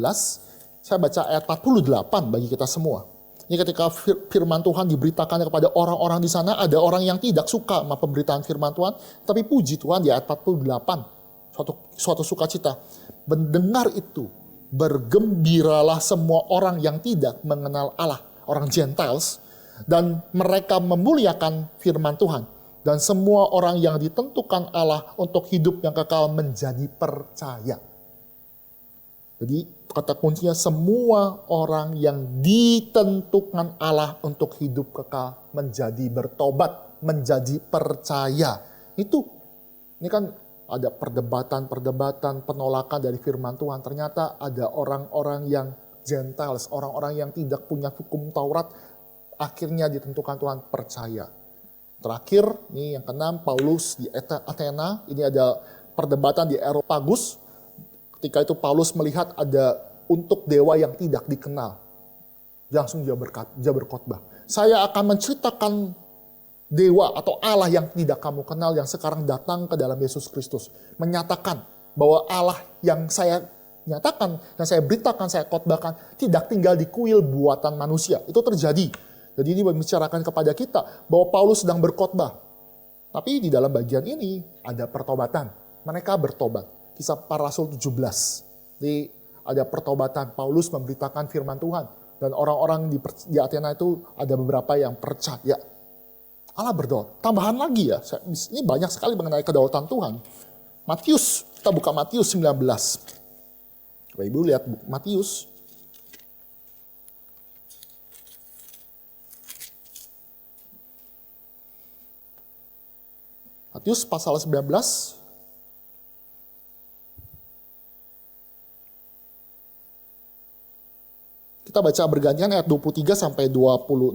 Saya baca ayat 48 bagi kita semua. Ini ketika firman Tuhan diberitakan kepada orang-orang di sana, ada orang yang tidak suka sama pemberitaan firman Tuhan, tapi puji Tuhan di ayat 48, suatu sukacita. Mendengar itu, bergembiralah semua orang yang tidak mengenal Allah, orang Gentiles, dan mereka memuliakan firman Tuhan. Dan semua orang yang ditentukan Allah untuk hidup yang kekal menjadi percaya. Jadi kata kuncinya semua orang yang ditentukan Allah untuk hidup kekal menjadi bertobat, menjadi percaya. Ini kan ada perdebatan, penolakan dari firman Tuhan. Ternyata ada orang-orang yang Gentiles, orang-orang yang tidak punya hukum Taurat, akhirnya ditentukan Tuhan percaya. Terakhir, ini yang keenam, Paulus di Athena, ini ada perdebatan di Areopagus. Ketika itu Paulus melihat ada untuk dewa yang tidak dikenal. Langsung dia berkhotbah. Saya akan menceritakan dewa atau Allah yang tidak kamu kenal yang sekarang datang ke dalam Yesus Kristus. Menyatakan bahwa Allah yang saya nyatakan, yang saya beritakan, saya khotbahkan tidak tinggal di kuil buatan manusia. Itu terjadi. Jadi ini membicarakan kepada kita bahwa Paulus sedang berkhotbah. Tapi di dalam bagian ini ada pertobatan. Mereka bertobat. Kisah Para Rasul 17. Jadi ada pertobatan. Paulus memberitakan firman Tuhan. Dan orang-orang di Athena itu ada beberapa yang percaya. Allah berdoa. Tambahan lagi ya. Ini banyak sekali mengenai kedaulatan Tuhan. Matius. Kita buka Matius 19. Bapak Ibu lihat Matius. Matius pasal 19. Kita baca bergantian ayat 23 sampai 26.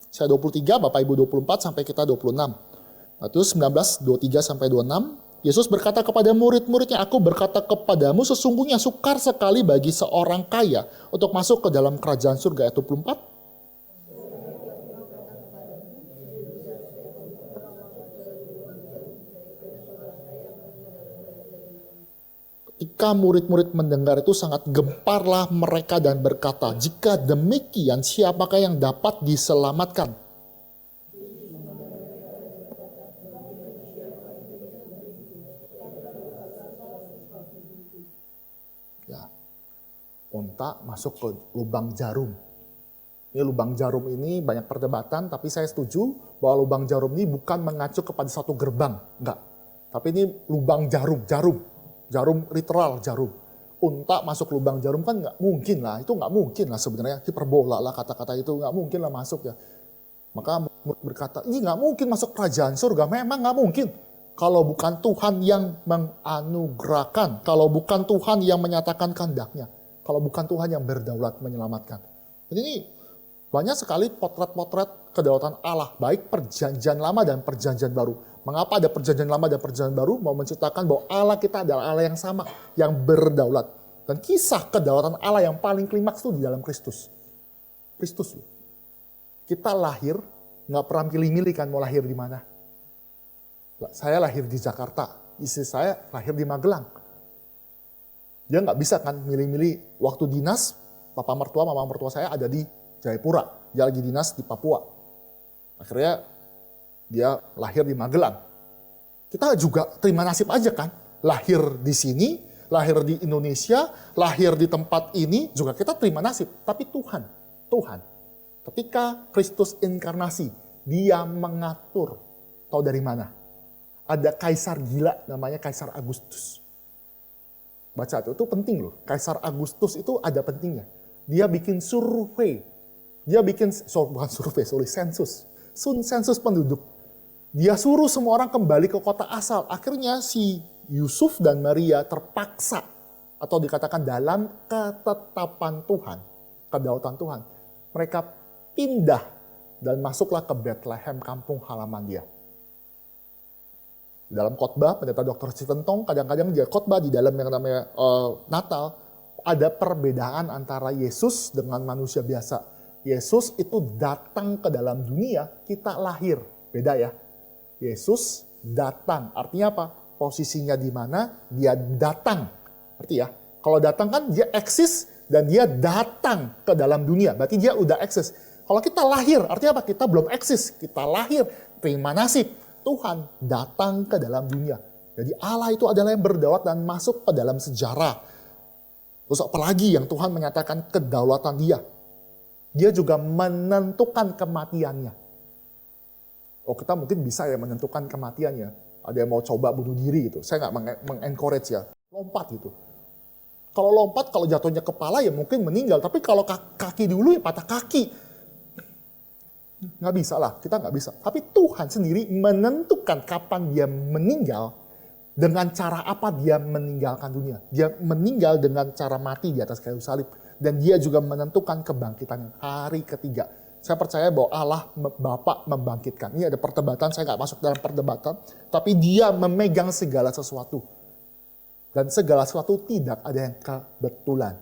Saya 23, Bapak Ibu 24 sampai kita 26. Matius 19, 23 sampai 26. Yesus berkata kepada murid-muridnya, "Aku berkata kepadamu sesungguhnya sukar sekali bagi seorang kaya untuk masuk ke dalam kerajaan surga." Ayat 24. Ketika murid-murid mendengar itu sangat gemparlah mereka dan berkata, "Jika demikian siapakah yang dapat diselamatkan?" Ya, unta masuk ke lubang jarum. Ini lubang jarum ini banyak perdebatan, tapi saya setuju bahwa lubang jarum ini bukan mengacu kepada satu gerbang, enggak. Tapi ini lubang jarum. Jarum literal, jarum. Unta masuk lubang jarum kan nggak mungkin lah. Itu nggak mungkin lah sebenarnya. Hiperbola lah kata-kata itu. Nggak mungkin lah masuk ya. Maka berkata, ini nggak mungkin masuk kerajaan surga. Memang nggak mungkin. Kalau bukan Tuhan yang menganugerahkan. Kalau bukan Tuhan yang menyatakan kehendaknya. Kalau bukan Tuhan yang berdaulat menyelamatkan. Jadi ini banyak sekali potret-potret kedaulatan Allah. Baik perjanjian lama dan perjanjian baru. Mengapa ada perjanjian lama dan perjanjian baru? Mau menceritakan bahwa Allah kita adalah Allah yang sama, yang berdaulat. Dan kisah kedaulatan Allah yang paling klimaks itu di dalam Kristus. Kristus loh. Kita lahir, nggak pernah milih-milih kan mau lahir di mana. Saya lahir di Jakarta, istri saya lahir di Magelang. Dia nggak bisa kan milih-milih waktu dinas, papa mertua, mama mertua saya ada di Jayapura. Dia lagi dinas di Papua. Akhirnya dia lahir di Magelang. Kita juga terima nasib aja kan. Lahir di sini, lahir di Indonesia, lahir di tempat ini, juga kita terima nasib. Tapi Tuhan, ketika Kristus inkarnasi, dia mengatur. Tahu dari mana? Ada kaisar gila namanya Kaisar Agustus. Baca itu penting loh. Kaisar Agustus itu ada pentingnya. Dia bikin survei. Sensus penduduk. Dia suruh semua orang kembali ke kota asal. Akhirnya si Yusuf dan Maria terpaksa, atau dikatakan dalam ketetapan Tuhan, kedaulatan Tuhan, mereka pindah dan masuklah ke Bethlehem, kampung halaman dia. Dalam khotbah, pendeta Dr. Citentong kadang-kadang dia khotbah di dalam yang namanya Natal, ada perbedaan antara Yesus dengan manusia biasa. Yesus itu datang ke dalam dunia, kita lahir. Beda ya. Yesus datang. Artinya apa? Posisinya di mana? Dia datang. Berarti ya, kalau datang kan dia eksis dan dia datang ke dalam dunia. Berarti dia udah eksis. Kalau kita lahir, artinya apa? Kita belum eksis. Kita lahir, terima nasib. Tuhan datang ke dalam dunia. Jadi Allah itu adalah yang berdaulat dan masuk ke dalam sejarah. Terus apalagi yang Tuhan menyatakan kedaulatan dia. Dia juga menentukan kematiannya. Oh, kita mungkin bisa ya menentukan kematiannya. Ada yang mau coba bunuh diri gitu. Saya nggak mengencourage ya. Lompat gitu. Kalau lompat, kalau jatuhnya kepala ya mungkin meninggal. Tapi kalau kaki dulu ya patah kaki. Nggak bisa lah, kita nggak bisa. Tapi Tuhan sendiri menentukan kapan dia meninggal. Dengan cara apa dia meninggalkan dunia. Dia meninggal dengan cara mati di atas kayu salib. Dan dia juga menentukan kebangkitannya hari ketiga. Saya percaya bahwa Allah Bapa membangkitkan. Ini ada perdebatan, saya nggak masuk dalam perdebatan. Tapi dia memegang segala sesuatu. Dan segala sesuatu tidak ada yang kebetulan.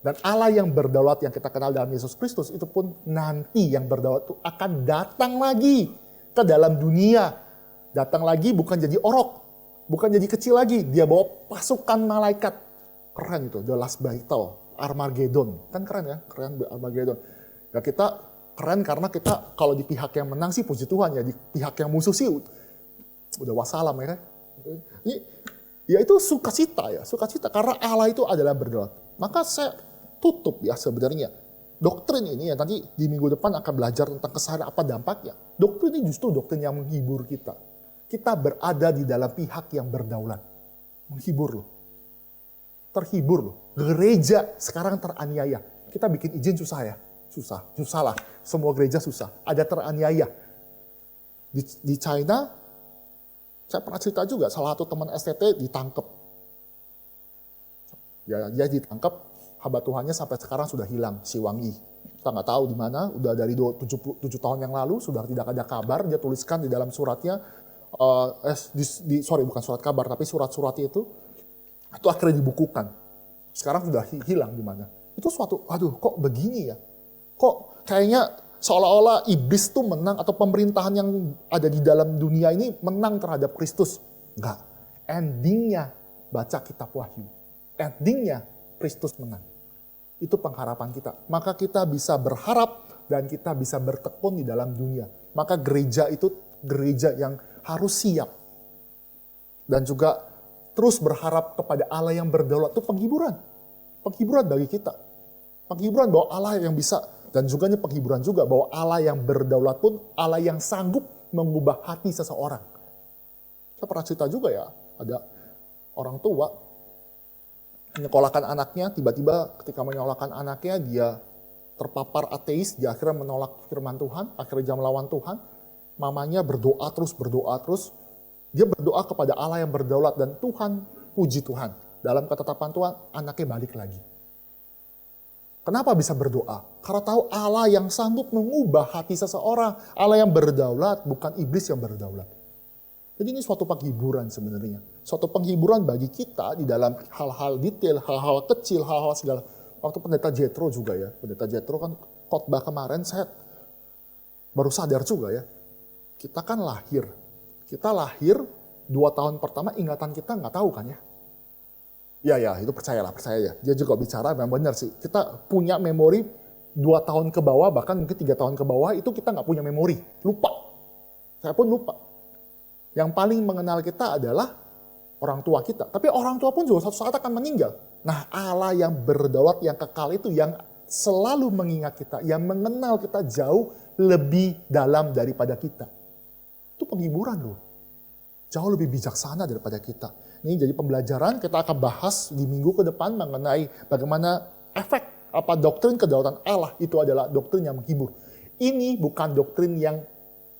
Dan Allah yang berdaulat yang kita kenal dalam Yesus Kristus itu pun nanti yang berdaulat itu akan datang lagi ke dalam dunia. Datang lagi bukan jadi orok. Bukan jadi kecil lagi. Dia bawa pasukan malaikat. Keren itu, The Last Battle, Armageddon. Kan keren ya, keren Armageddon. Ya kita keren karena kita kalau di pihak yang menang sih puji Tuhan ya, di pihak yang musuh sih udah wassalam ya kan. Ya itu sukacita ya, sukacita karena Allah itu adalah berdaulat. Maka saya tutup ya sebenarnya. Doktrin ini ya nanti di minggu depan akan belajar tentang keseharian apa dampaknya. Doktrin ini justru doktrin yang menghibur kita. Kita berada di dalam pihak yang berdaulat. Menghibur loh. Terhibur loh. Gereja sekarang teraniaya. Kita bikin izin susah ya. Susah lah. Semua gereja susah. Ada teraniaya. Di China, saya pernah cerita juga, salah satu teman STT ditangkap. Ya, dia ditangkap, hamba Tuhannya sampai sekarang sudah hilang, si Wangi. Kita nggak tahu di mana, udah dari 7 tahun yang lalu, sudah tidak ada kabar. Dia tuliskan di dalam suratnya, bukan surat kabar, tapi surat-suratnya itu akhirnya dibukukan. Sekarang sudah hilang di mana. Itu suatu, aduh kok begini ya? Kok kayaknya seolah-olah iblis tuh menang atau pemerintahan yang ada di dalam dunia ini menang terhadap Kristus. Enggak. Endingnya baca kitab Wahyu. Endingnya Kristus menang. Itu pengharapan kita. Maka kita bisa berharap dan kita bisa bertekun di dalam dunia. Maka gereja itu gereja yang harus siap. Dan juga terus berharap kepada Allah yang berdaulat. Itu penghiburan. Penghiburan bagi kita. Penghiburan bahwa Allah yang bisa. Dan juga ini penghiburan juga bahwa Allah yang berdaulat pun Allah yang sanggup mengubah hati seseorang. Saya pernah cerita juga ya, ada orang tua menyekolahkan anaknya, tiba-tiba ketika menyekolahkan anaknya dia terpapar ateis, dia akhirnya menolak firman Tuhan, akhirnya dia melawan Tuhan. Mamanya berdoa terus, dia berdoa kepada Allah yang berdaulat dan Tuhan, puji Tuhan. Dalam ketetapan Tuhan, anaknya balik lagi. Kenapa bisa berdoa? Karena tahu Allah yang sanggup mengubah hati seseorang. Allah yang berdaulat, bukan iblis yang berdaulat. Jadi ini suatu penghiburan sebenarnya. Suatu penghiburan bagi kita di dalam hal-hal detail, hal-hal kecil, hal-hal segala. Waktu pendeta Jethro juga ya. Pendeta Jethro kan khotbah kemarin saya baru sadar juga ya. Kita kan lahir. Kita lahir 2 tahun pertama ingatan kita nggak tahu kan ya. Ya, itu percaya ya. Dia juga bicara memang benar sih. Kita punya memori 2 tahun ke bawah, bahkan mungkin 3 tahun ke bawah, itu kita nggak punya memori. Lupa. Saya pun lupa. Yang paling mengenal kita adalah orang tua kita. Tapi orang tua pun juga suatu saat akan meninggal. Nah Allah yang berdaulat, yang kekal itu, yang selalu mengingat kita, yang mengenal kita jauh lebih dalam daripada kita. Itu penghiburan loh. Jauh lebih bijaksana daripada kita. Ini jadi pembelajaran, kita akan bahas di minggu ke depan mengenai bagaimana efek apa doktrin kedaulatan Allah itu adalah doktrin yang menghibur. Ini bukan doktrin yang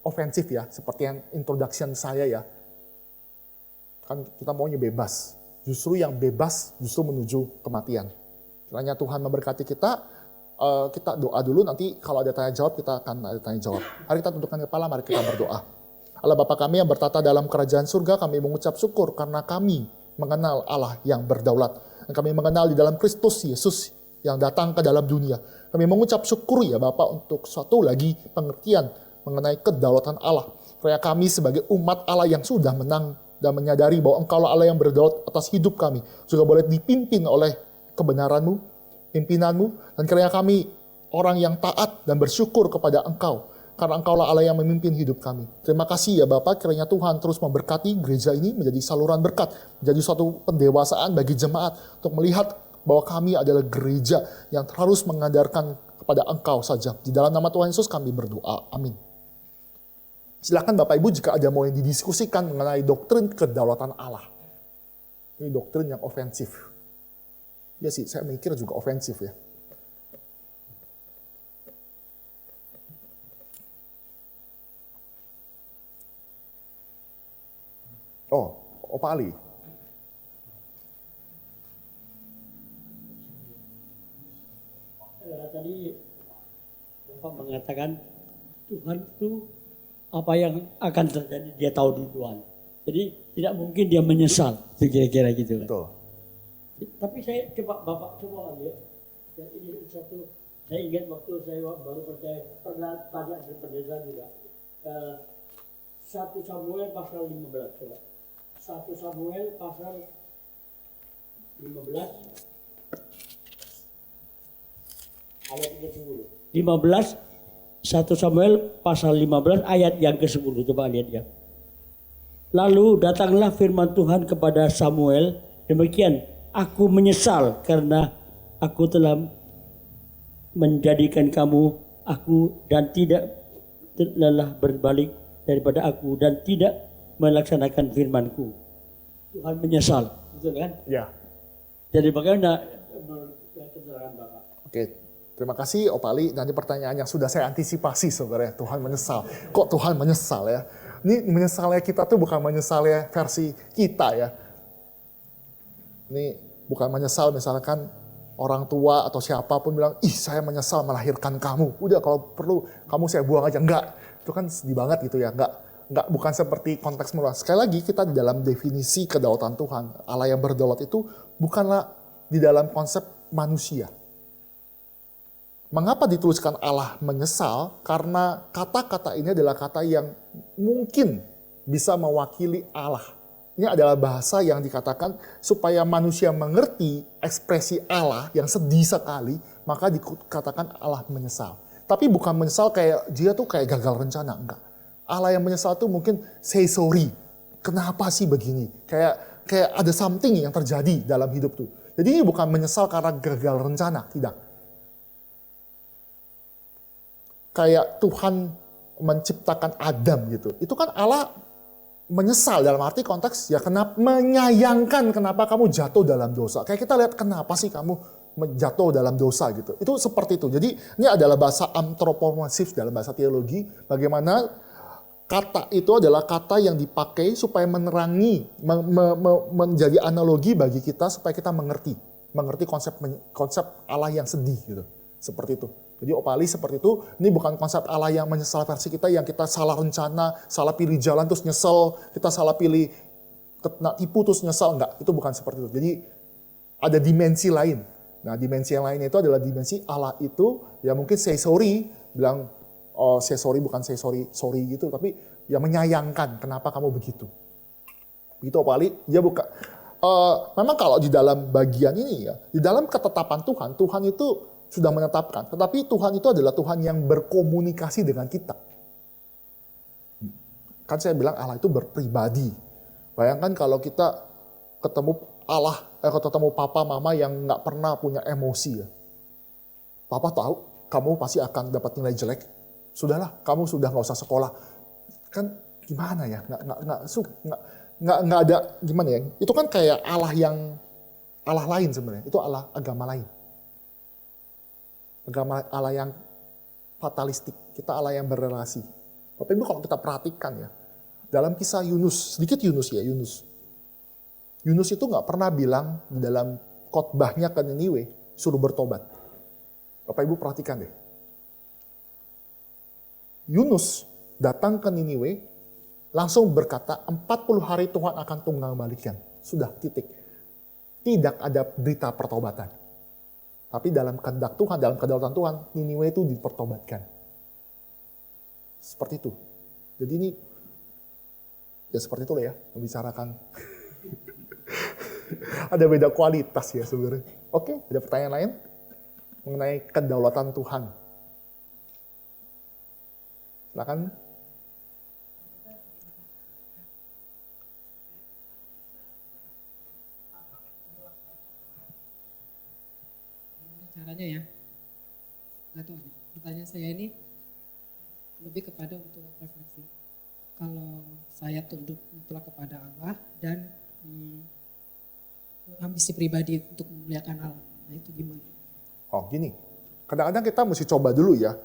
ofensif ya, seperti yang introduction saya ya. Kan kita maunya bebas. Justru yang bebas justru menuju kematian. Kiranya Tuhan memberkati kita. Kita doa dulu, nanti kalau ada tanya jawab kita akan ada tanya jawab. Hari kita tundukkan kepala, mari kita berdoa. Allah Bapa kami yang bertata dalam kerajaan surga, kami mengucap syukur karena kami mengenal Allah yang berdaulat. Dan kami mengenal di dalam Kristus Yesus yang datang ke dalam dunia. Kami mengucap syukur ya Bapa untuk suatu lagi pengertian mengenai kedaulatan Allah. Karena kami sebagai umat Allah yang sudah menang dan menyadari bahwa Engkau Allah yang berdaulat atas hidup kami. Juga boleh dipimpin oleh kebenaran-Mu, pimpinanmu, dan kiranya kami orang yang taat dan bersyukur kepada Engkau, karena Engkaulah Allah yang memimpin hidup kami. Terima kasih ya Bapak, kiranya Tuhan terus memberkati gereja ini menjadi saluran berkat, menjadi suatu pendewasaan bagi jemaat untuk melihat bahwa kami adalah gereja yang terus mengadarkan kepada Engkau saja. Di dalam nama Tuhan Yesus kami berdoa. Amin. Silakan Bapak Ibu jika ada mau yang didiskusikan mengenai doktrin kedaulatan Allah. Ini doktrin yang ofensif. Ya sih, saya mikir juga ofensif ya. Pak Ali. Tadi Bapak mengatakan Tuhan itu apa yang akan terjadi dia tahu duluan. Jadi tidak mungkin dia menyesal, kira-kira gitu kan. Betul. Tapi saya Bapak coba lagi ya. Dan ini satu, saya ingat waktu saya baru percaya, pernah tanya di pendeta juga. 1 Samuel pasal 15 coba. 1 Samuel pasal 15 ayat 30. 15 1 Samuel pasal 15 ayat yang ke-10. Coba lihat ya. Lalu datanglah firman Tuhan kepada Samuel, demikian, aku menyesal karena aku telah menjadikan kamu aku dan tidak lelah berbalik daripada aku dan tidak melaksanakan firmanku. Tuhan menyesal, betul kan? Ya. Jadi bagaimana keterangan Bapak? Oke, terima kasih Opali. Dan ini pertanyaan yang sudah saya antisipasi sebenarnya. Tuhan menyesal. Kok Tuhan menyesal ya? Ini menyesalnya kita tuh bukan menyesalnya versi kita ya. Ini bukan menyesal misalkan orang tua atau siapapun bilang, ih saya menyesal melahirkan kamu. Udah kalau perlu kamu saya buang aja. Enggak, itu kan sedih banget gitu ya. Enggak, bukan seperti konteks meluas. Sekali lagi kita di dalam definisi kedaulatan Tuhan. Allah yang berdaulat itu bukanlah di dalam konsep manusia. Mengapa dituliskan Allah menyesal? Karena kata-kata ini adalah kata yang mungkin bisa mewakili Allah. Ini adalah bahasa yang dikatakan supaya manusia mengerti ekspresi Allah yang sedih sekali, maka dikatakan Allah menyesal. Tapi bukan menyesal kayak dia tuh kayak gagal rencana, enggak. Allah yang menyesal tuh mungkin say sorry. Kenapa sih begini? Kayak ada something yang terjadi dalam hidup tuh. Jadi ini bukan menyesal karena gagal rencana, tidak. Kayak Tuhan menciptakan Adam gitu. Itu kan Allah menyesal dalam arti konteks ya kenapa menyayangkan kenapa kamu jatuh dalam dosa. Kayak kita lihat kenapa sih kamu jatuh dalam dosa gitu. Itu seperti itu. Jadi ini adalah bahasa antropomorfis dalam bahasa teologi. Bagaimana kata itu adalah kata yang dipakai supaya menerangi, menjadi analogi bagi kita supaya kita mengerti konsep Allah yang sedih gitu. Seperti itu. Jadi Opali seperti itu, ini bukan konsep Allah yang menyesal versi kita yang kita salah rencana, salah pilih jalan terus nyesel, kita salah pilih kena tipu terus nyesel, enggak, itu bukan seperti itu. Jadi ada dimensi lain. Nah dimensi yang lain itu adalah dimensi Allah itu ya mungkin say sorry, bilang oh say sorry bukan say sorry gitu, tapi ya menyayangkan kenapa kamu begitu. Begitu Opali, dia bukan. Memang kalau di dalam bagian ini ya, di dalam ketetapan Tuhan itu sudah menetapkan. Tetapi Tuhan itu adalah Tuhan yang berkomunikasi dengan kita. Kan saya bilang Allah itu berpribadi. Bayangkan kalau kita ketemu Allah, ketemu papa mama yang nggak pernah punya emosi ya. Papa tahu kamu pasti akan dapat nilai jelek. Sudahlah, kamu sudah nggak usah sekolah. Kan gimana ya? Nggak ada gimana ya? Itu kan kayak Allah lain sebenarnya. Itu Allah agama lain. Agama Allah yang fatalistik, kita Allah yang berrelasi. Bapak Ibu kalau kita perhatikan ya, dalam kisah Yunus, sedikit Yunus. Yunus itu nggak pernah bilang di dalam khotbahnya ke Niniwe, suruh bertobat. Bapak Ibu perhatikan deh. Yunus datang ke Niniwe, langsung berkata 40 hari Tuhan akan tunggang balikan. Sudah, titik. Tidak ada berita pertobatan. Tapi dalam kehendak Tuhan, dalam kedaulatan Tuhan, Niniwe itu dipertobatkan. Seperti itu. Jadi ini, ya seperti itu lah ya, membicarakan. Ada beda kualitas ya sebenarnya. Oke, ada pertanyaan lain? Mengenai kedaulatan Tuhan. Silakan. Caranya ya, nggak tahu. Pertanyaan saya ini lebih kepada untuk refleksi. Kalau saya tunduk mutlak kepada Allah dan ambisi pribadi untuk memuliakan Allah, nah itu gimana? Oh gini, kadang-kadang kita mesti coba dulu ya.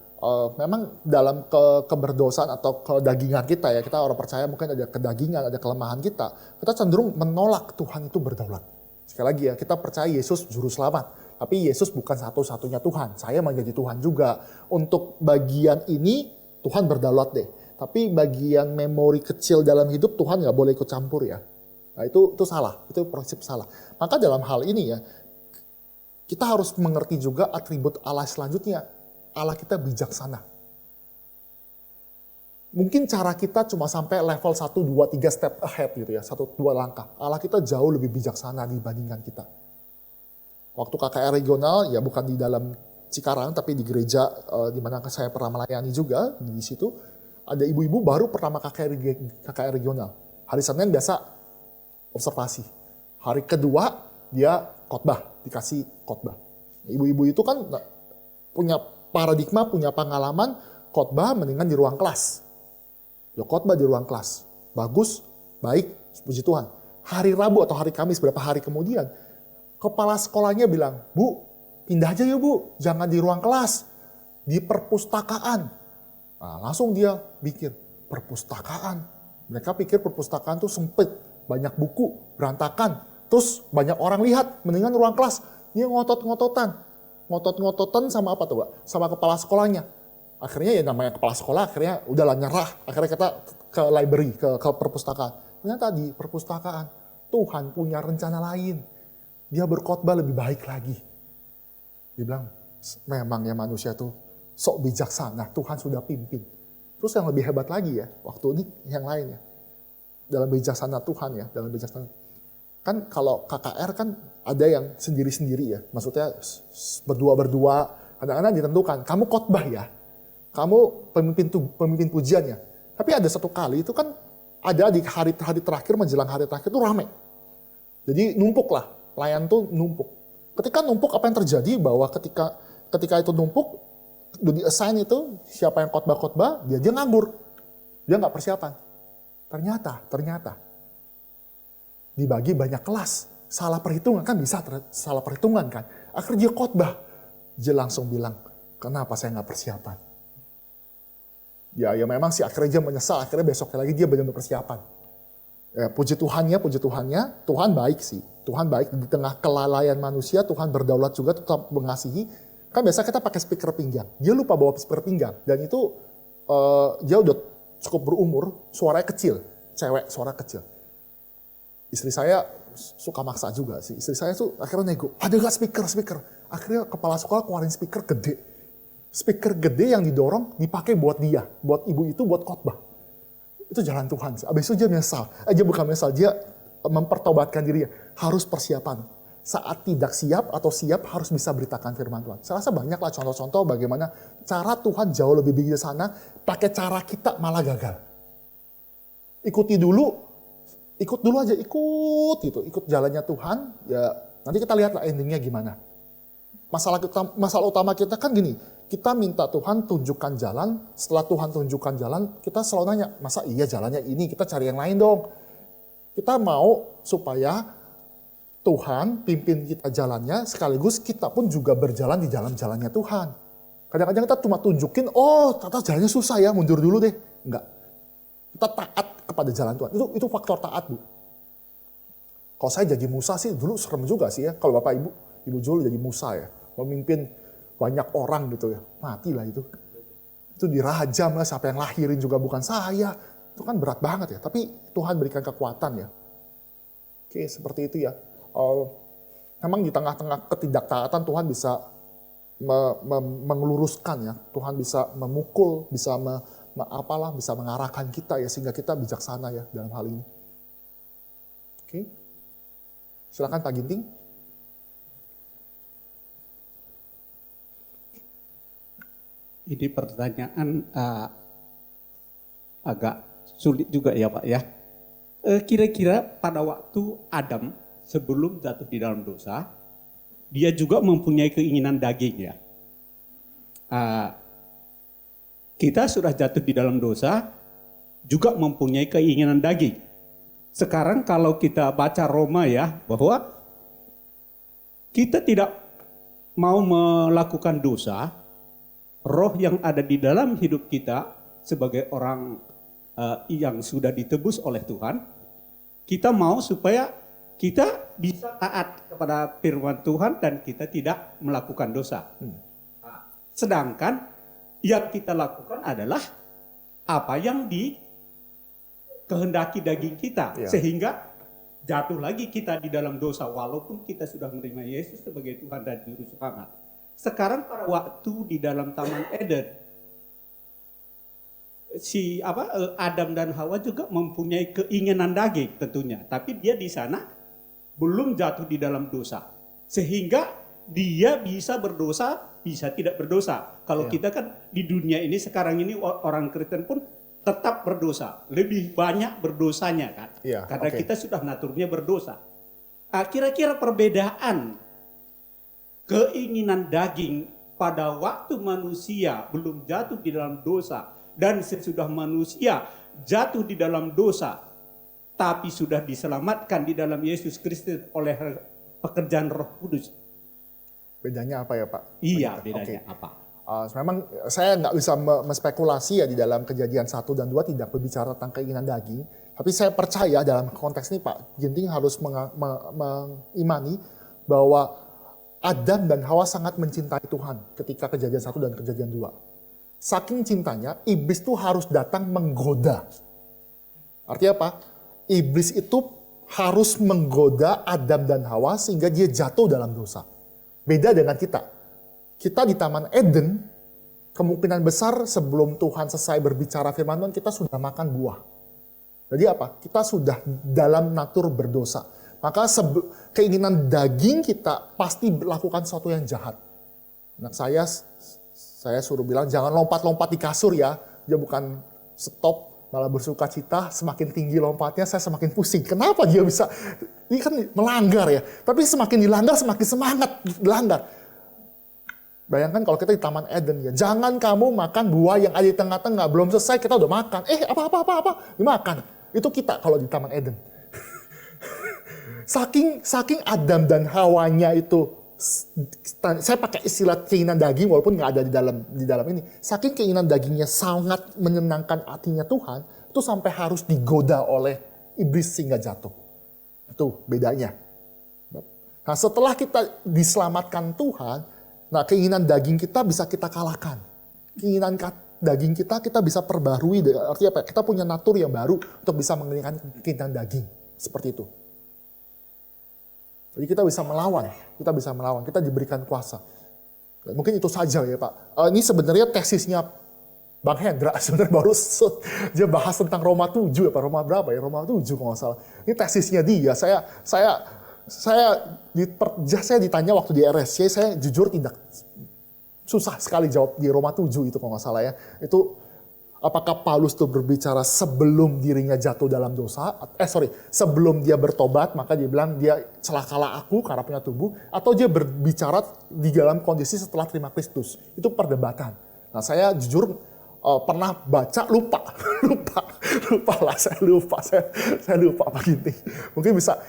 Memang dalam keberdosaan atau kedagingan kita ya, kita orang percaya mungkin ada kedagingan, ada kelemahan kita cenderung menolak Tuhan itu berdaulat. Sekali lagi ya, kita percaya Yesus juru selamat. Tapi Yesus bukan satu-satunya Tuhan. Saya menjadi Tuhan juga. Untuk bagian ini, Tuhan berdaulat deh. Tapi bagian memori kecil dalam hidup, Tuhan nggak boleh ikut campur ya. Nah itu salah. Itu prinsip salah. Maka dalam hal ini ya, kita harus mengerti juga atribut Allah selanjutnya. Allah kita bijaksana. Mungkin cara kita cuma sampai level 1, 2, 3 step ahead gitu ya. 1, 2 langkah. Allah kita jauh lebih bijaksana dibandingkan kita. Waktu KKR regional ya bukan di dalam Cikarang, tapi di gereja di mana saya pernah melayani juga di situ, ada ibu-ibu baru pertama KKR regional. Hari Senin biasa observasi. Hari kedua dia khotbah, dikasih khotbah. Ibu-ibu itu kan punya paradigma, punya pengalaman khotbah mendingan di ruang kelas. Ya khotbah di ruang kelas. Bagus, baik, puji Tuhan. Hari Rabu atau hari Kamis beberapa hari kemudian, kepala sekolahnya bilang, "Bu, pindah aja ya Bu, jangan di ruang kelas, di perpustakaan." Nah, langsung dia pikir, perpustakaan. Mereka pikir perpustakaan tuh sempit, banyak buku, berantakan. Terus banyak orang lihat, mendingan ruang kelas. Dia ngotot-ngototan sama apa tuh Pak? Sama kepala sekolahnya. Akhirnya ya namanya kepala sekolah, akhirnya udahlah nyerah. Akhirnya kita ke library, ke perpustakaan. Ternyata di perpustakaan, Tuhan punya rencana lain. Dia berkhotbah lebih baik lagi. Dia bilang, memang ya manusia tuh sok bijaksana, Tuhan sudah pimpin. Terus yang lebih hebat lagi ya, waktu ini yang lain ya. Dalam bijaksana Tuhan ya, dalam bijaksana. Kan kalau KKR kan ada yang sendiri-sendiri ya. Maksudnya berdua-berdua, kadang-kadang ditentukan, kamu khotbah ya, kamu pemimpin pujian ya. Tapi ada satu kali itu kan ada di hari terakhir, menjelang hari terakhir itu rame. Jadi numpuk lah, pelayan tuh numpuk. Ketika numpuk apa yang terjadi bahwa ketika itu numpuk, udah di-assign itu siapa yang khotbah, dia nganggur. Dia nggak persiapan. Ternyata dibagi banyak kelas. Salah perhitungan kan bisa salah perhitungan kan. Akhirnya dia khotbah. Dia langsung bilang, kenapa saya nggak persiapan? Ya memang sih akhirnya dia menyesal. Akhirnya besoknya lagi dia benar-benar persiapan. Ya, puji Tuhannya, Tuhan baik sih. Tuhan baik di tengah kelalaian manusia, Tuhan berdaulat juga, tetap mengasihi. Kan biasa kita pakai speaker pinggang. Dia lupa bawa speaker pinggang. Dan itu dia udah cukup berumur, suaranya kecil. Cewek, suara kecil. Istri saya suka maksa juga sih. Istri saya tuh akhirnya nego, ada gak speaker? Akhirnya kepala sekolah keluarin speaker gede. Speaker gede yang didorong dipakai buat dia. Buat ibu itu buat khotbah. Itu jalan Tuhan sih. Abis itu dia menyesal. Dia bukan menyesal, dia mempertobatkan dirinya. Harus persiapan. Saat tidak siap atau siap harus bisa beritakan firman Tuhan. Saya rasa banyak lah contoh-contoh bagaimana cara Tuhan jauh lebih bijaksana, pakai cara kita malah gagal. Ikut jalannya Tuhan, ya nanti kita lihat lah endingnya gimana. Masalah utama kita kan gini, kita minta Tuhan tunjukkan jalan, setelah Tuhan tunjukkan jalan, kita selalu nanya, masa iya jalannya ini, kita cari yang lain dong. Kita mau supaya Tuhan pimpin kita jalannya, sekaligus kita pun juga berjalan di jalan-jalannya Tuhan. Kadang-kadang kita cuma tunjukin, oh ternyata jalannya susah ya, mundur dulu deh. Enggak. Kita taat kepada jalan Tuhan. Itu faktor taat, Bu. Kalau saya jadi Musa sih, dulu serem juga sih ya. Kalau Bapak Ibu Jul jadi Musa ya. Memimpin banyak orang gitu ya. Matilah itu. Itu dirajam lah, siapa yang lahirin juga bukan saya. Itu kan berat banget ya. Tapi Tuhan berikan kekuatan ya. Oke, seperti itu ya. Memang di tengah-tengah ketidaktaatan Tuhan bisa mengeluruskan ya. Tuhan bisa memukul, bisa bisa mengarahkan kita ya, sehingga kita bijaksana ya dalam hal ini. Oke. Silakan Pak Ginting. Ini pertanyaan agak sulit juga ya Pak ya. Kira-kira pada waktu Adam sebelum jatuh di dalam dosa, dia juga mempunyai keinginan daging ya. Kita sudah jatuh di dalam dosa, juga mempunyai keinginan daging. Sekarang kalau kita baca Roma ya, bahwa kita tidak mau melakukan dosa, roh yang ada di dalam hidup kita sebagai orang yang sudah ditebus oleh Tuhan, kita mau supaya kita bisa taat kepada firman Tuhan dan kita tidak melakukan dosa. Sedangkan yang kita lakukan adalah apa yang dikehendaki daging kita. Ya. Sehingga jatuh lagi kita di dalam dosa walaupun kita sudah menerima Yesus sebagai Tuhan dan Juru Selamat. Sekarang pada waktu di dalam Taman Eden, Adam dan Hawa juga mempunyai keinginan daging tentunya. Tapi dia di sana belum jatuh di dalam dosa. Sehingga dia bisa berdosa, bisa tidak berdosa. Kalau kita kan di dunia ini sekarang ini orang Kristen pun tetap berdosa. Lebih banyak berdosanya kan. Iya, Karena oke. kita sudah naturnya berdosa. Kira-kira perbedaan keinginan daging pada waktu manusia belum jatuh di dalam dosa dan sesudah manusia jatuh di dalam dosa tapi sudah diselamatkan di dalam Yesus Kristus oleh pekerjaan Roh Kudus. Bedanya apa ya Pak? Iya, Pendeta? bedanya Oke. apa? Memang saya nggak bisa menspekulasi ya di dalam Kejadian 1 dan 2 tidak berbicara tentang keinginan daging. Tapi saya percaya dalam konteks ini Pak Ginting harus mengimani bahwa Adam dan Hawa sangat mencintai Tuhan ketika Kejadian 1 dan Kejadian 2. Saking cintanya, iblis tuh harus datang menggoda. Artinya apa? Iblis itu harus menggoda Adam dan Hawa sehingga dia jatuh dalam dosa. Beda dengan kita. Kita di Taman Eden, kemungkinan besar sebelum Tuhan selesai berbicara firman Tuhan, kita sudah makan buah. Jadi apa? Kita sudah dalam natur berdosa. Maka keinginan daging kita pasti melakukan sesuatu yang jahat. Anak saya suruh bilang jangan lompat-lompat di kasur ya. Dia bukan stop, malah bersuka cita. Semakin tinggi lompatnya saya semakin pusing. Kenapa dia bisa? Ini kan melanggar ya. Tapi semakin dilanggar semakin semangat dilanggar. Bayangkan kalau kita di Taman Eden ya. Jangan kamu makan buah yang ada di tengah-tengah. Belum selesai kita udah makan. Apa? Dimakan. Itu kita kalau di Taman Eden. Saking Adam dan Hawanya itu, saya pakai istilah keinginan daging walaupun nggak ada di dalam ini. Saking keinginan dagingnya sangat menyenangkan hatinya Tuhan, itu sampai harus digoda oleh iblis sehingga jatuh. Itu bedanya. Nah setelah kita diselamatkan Tuhan, nah keinginan daging kita bisa kita kalahkan. Keinginan daging kita bisa perbarui. Artinya apa? Kita punya natur yang baru untuk bisa mengalahkan keinginan daging. Seperti itu. Jadi kita bisa melawan, kita diberikan kuasa. Dan mungkin itu saja ya Pak. Ini sebenarnya tesisnya Bang Hendra, sebenarnya baru dia bahas tentang Roma 7 ya Pak, Roma berapa ya? Roma 7 kalau nggak salah. Ini tesisnya dia, saya ditanya waktu di RSC, saya jujur tidak susah sekali jawab di Roma 7 itu kalau nggak salah ya. Itu apakah Paulus itu berbicara sebelum dirinya jatuh dalam dosa? Sebelum dia bertobat, maka dia bilang dia celakalah aku karena punya tubuh. Atau dia berbicara di dalam kondisi setelah terima Kristus. Itu perdebatan. Nah saya jujur pernah baca, lupa Pak Ginting. Mungkin bisa,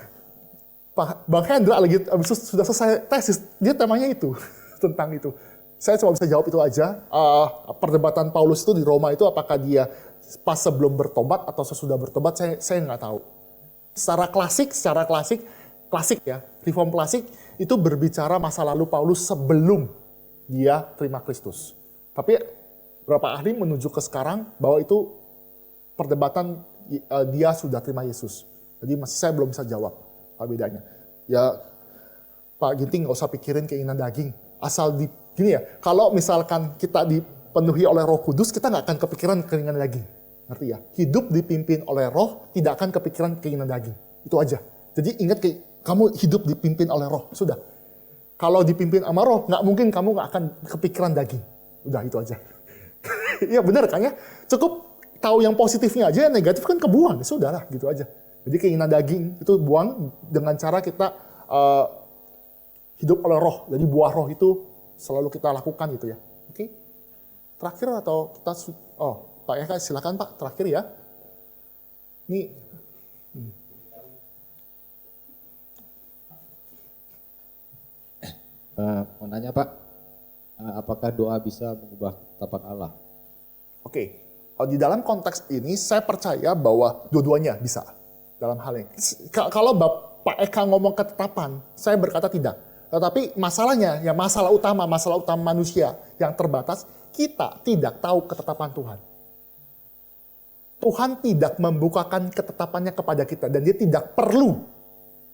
Bang Hendra lagi sudah selesai tesis, dia temanya itu, tentang itu. Saya cuma bisa jawab itu aja. Perdebatan Paulus itu di Roma itu apakah dia pas sebelum bertobat atau sesudah bertobat, saya nggak tahu. Secara klasik ya, reform klasik itu berbicara masa lalu Paulus sebelum dia terima Kristus. Tapi beberapa ahli menuju ke sekarang bahwa itu perdebatan dia sudah terima Yesus. Jadi saya belum bisa jawab apa bedanya. Ya Pak Ginting nggak usah pikirin keinginan daging. Asal gini ya, kalau misalkan kita dipenuhi oleh Roh Kudus, kita nggak akan kepikiran keinginan daging. Ngerti ya? Hidup dipimpin oleh Roh, tidak akan kepikiran keinginan daging. Itu aja. Jadi ingat, kamu hidup dipimpin oleh Roh. Sudah. Kalau dipimpin sama Roh, nggak mungkin kamu nggak akan kepikiran daging. Udah, itu aja. Iya benar kan ya? Cukup tahu yang positifnya aja, yang negatif kan kebuang. Sudah lah, gitu aja. Jadi keinginan daging itu buang dengan cara kita hidup oleh Roh. Jadi buah Roh itu selalu kita lakukan gitu ya. Oke. Terakhir atau kita Pak Eka silakan Pak, terakhir ya. Ini mau nanya Pak, apakah doa bisa mengubah ketetapan Allah? Oke. Di dalam konteks ini saya percaya bahwa dua-duanya bisa dalam hal ini. Kalau Pak Eka ngomong ketetapan, saya berkata tidak. Tetapi masalahnya, ya masalah utama manusia yang terbatas, kita tidak tahu ketetapan Tuhan. Tuhan tidak membukakan ketetapannya kepada kita dan dia tidak perlu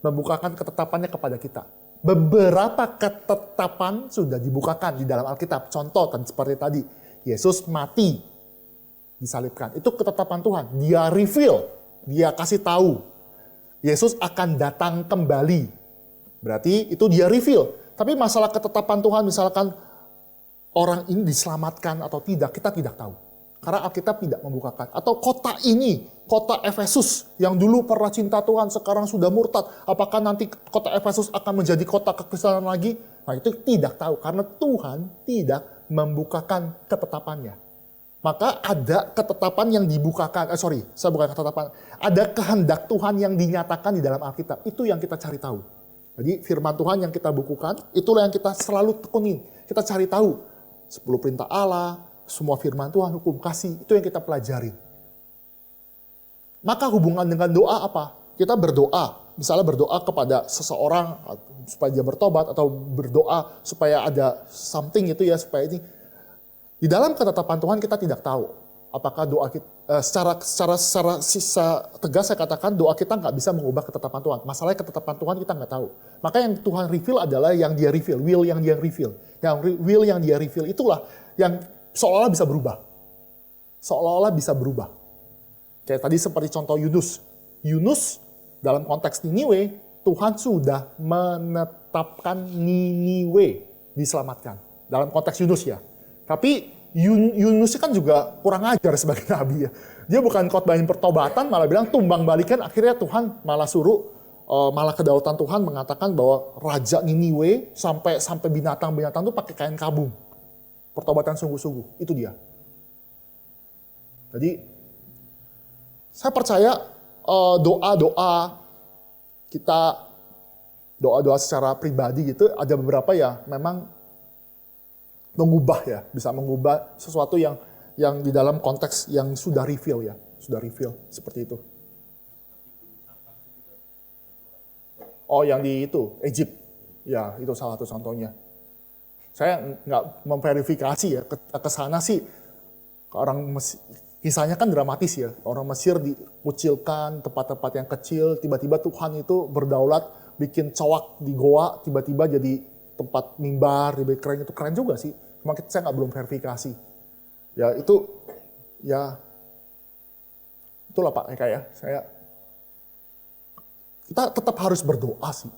membukakan ketetapannya kepada kita. Beberapa ketetapan sudah dibukakan di dalam Alkitab. Contoh seperti tadi, Yesus mati, disalibkan. Itu ketetapan Tuhan. Dia reveal, dia kasih tahu. Yesus akan datang kembali. Berarti itu dia reveal. Tapi masalah ketetapan Tuhan, misalkan orang ini diselamatkan atau tidak, kita tidak tahu. Karena Alkitab tidak membukakan. Atau kota ini, kota Efesus yang dulu pernah cinta Tuhan, sekarang sudah murtad. Apakah nanti kota Efesus akan menjadi kota kekristenan lagi? Nah itu tidak tahu, karena Tuhan tidak membukakan ketetapannya. Maka ada ketetapan yang dibukakan, saya bukan ketetapan. Ada kehendak Tuhan yang dinyatakan di dalam Alkitab. Itu yang kita cari tahu. Jadi firman Tuhan yang kita bukukan, itulah yang kita selalu tekunin. Kita cari tahu 10 perintah Allah, semua firman Tuhan, hukum kasih, itu yang kita pelajari. Maka hubungan dengan doa apa? Kita berdoa, misalnya berdoa kepada seseorang supaya dia bertobat, atau berdoa supaya ada something itu ya, supaya ini. Di dalam ketetapan Tuhan kita tidak tahu apakah doa kita, secara tegas saya katakan doa kita nggak bisa mengubah ketetapan Tuhan. Masalahnya ketetapan Tuhan kita nggak tahu. Maka yang Tuhan reveal adalah yang dia reveal, will yang dia reveal. Will yang dia reveal itulah yang seolah-olah bisa berubah. Seolah-olah bisa berubah. Kayak tadi seperti contoh Yunus. Yunus dalam konteks Niniwe, Tuhan sudah menetapkan Niniwe diselamatkan. Dalam konteks Yunus ya. Tapi Yunus kan juga kurang ajar sebagai nabi ya. Dia bukan khotbahin pertobatan, malah bilang tumbang balikan. Akhirnya Tuhan malah suruh, malah kedaulatan Tuhan mengatakan bahwa Raja Niniwe sampai binatang-binatang itu pakai kain kabung. Pertobatan sungguh-sungguh, itu dia. Jadi, saya percaya doa-doa kita, doa-doa secara pribadi gitu, ada beberapa ya memang mengubah ya, bisa mengubah sesuatu yang di dalam konteks yang sudah reveal ya, sudah reveal seperti itu. Oh, yang di itu, Egypt. Ya, itu salah satu contohnya. Saya nggak memverifikasi ya, ke sana sih orang Mesir, kisahnya kan dramatis ya. Orang Mesir dikucilkan, tempat-tempat yang kecil, tiba-tiba Tuhan itu berdaulat, bikin cowak di goa, tiba-tiba jadi tempat mimbar, jadi keren, itu keren juga sih. Cuma saya nggak belum verifikasi. Ya itu, ya itulah Pak Eka ya. Kita tetap harus berdoa sih.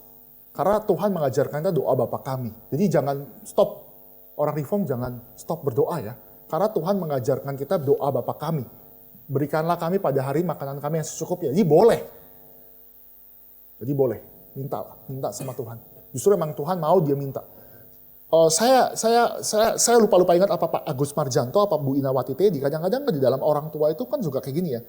Karena Tuhan mengajarkan kita doa Bapa kami. Jadi jangan stop, orang reform jangan stop berdoa ya. Karena Tuhan mengajarkan kita doa Bapa kami. Berikanlah kami pada hari makanan kami yang secukupnya. Jadi boleh. Minta sama Tuhan. Justru emang Tuhan mau dia minta. Saya lupa ingat apa Pak Agus Marjanto, apa Bu Inawati Tedi. Kadang-kadang di dalam orang tua itu kan juga kayak gini ya.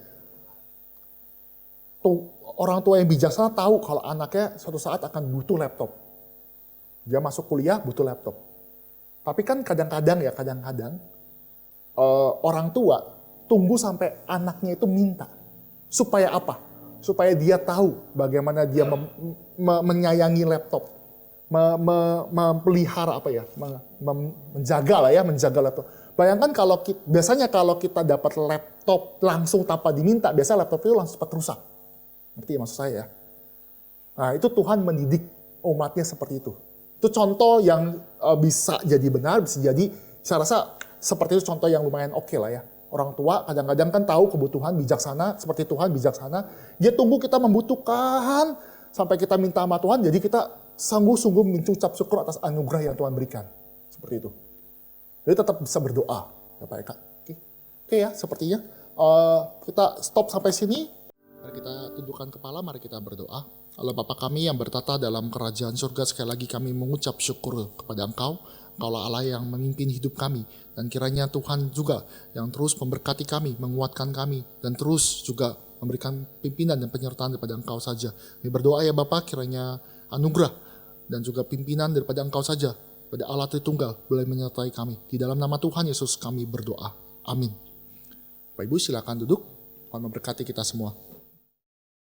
Orang tua yang bijaksana tahu kalau anaknya suatu saat akan butuh laptop. Dia masuk kuliah butuh laptop. Tapi kan kadang-kadang orang tua tunggu sampai anaknya itu minta. Supaya apa? Supaya dia tahu bagaimana dia menyayangi laptop. Memelihara menjaga laptop. Bayangkan biasanya kalau kita dapat laptop langsung tanpa diminta, biasanya laptop itu langsung cepat rusak. Ngerti maksud saya ya? Nah itu Tuhan mendidik umatnya seperti itu. Itu contoh yang bisa jadi benar, bisa jadi, saya rasa seperti itu contoh yang lumayan oke lah ya. Orang tua kadang-kadang kan tahu kebutuhan bijaksana, seperti Tuhan bijaksana. Dia tunggu kita membutuhkan, sampai kita minta sama Tuhan, jadi kita sungguh-sungguh mengucap syukur atas anugerah yang Tuhan berikan. Seperti itu. Jadi tetap bisa berdoa. Ya Pak Eka. Oke ya, sepertinya. Kita stop sampai sini. Mari kita tundukkan kepala, mari kita berdoa. Allah Bapa kami yang bertata dalam kerajaan surga, sekali lagi kami mengucap syukur kepada Engkau. Engkaulah Allah yang memimpin hidup kami. Dan kiranya Tuhan juga yang terus memberkati kami, menguatkan kami. Dan terus juga memberikan pimpinan dan penyertaan daripada Engkau saja. Kami berdoa ya Bapa, kiranya anugerah dan juga pimpinan daripada Engkau saja. Pada Allah Tritunggal boleh menyertai kami. Di dalam nama Tuhan Yesus kami berdoa. Amin. Bapak Ibu silakan duduk. Tuhan memberkati kita semua.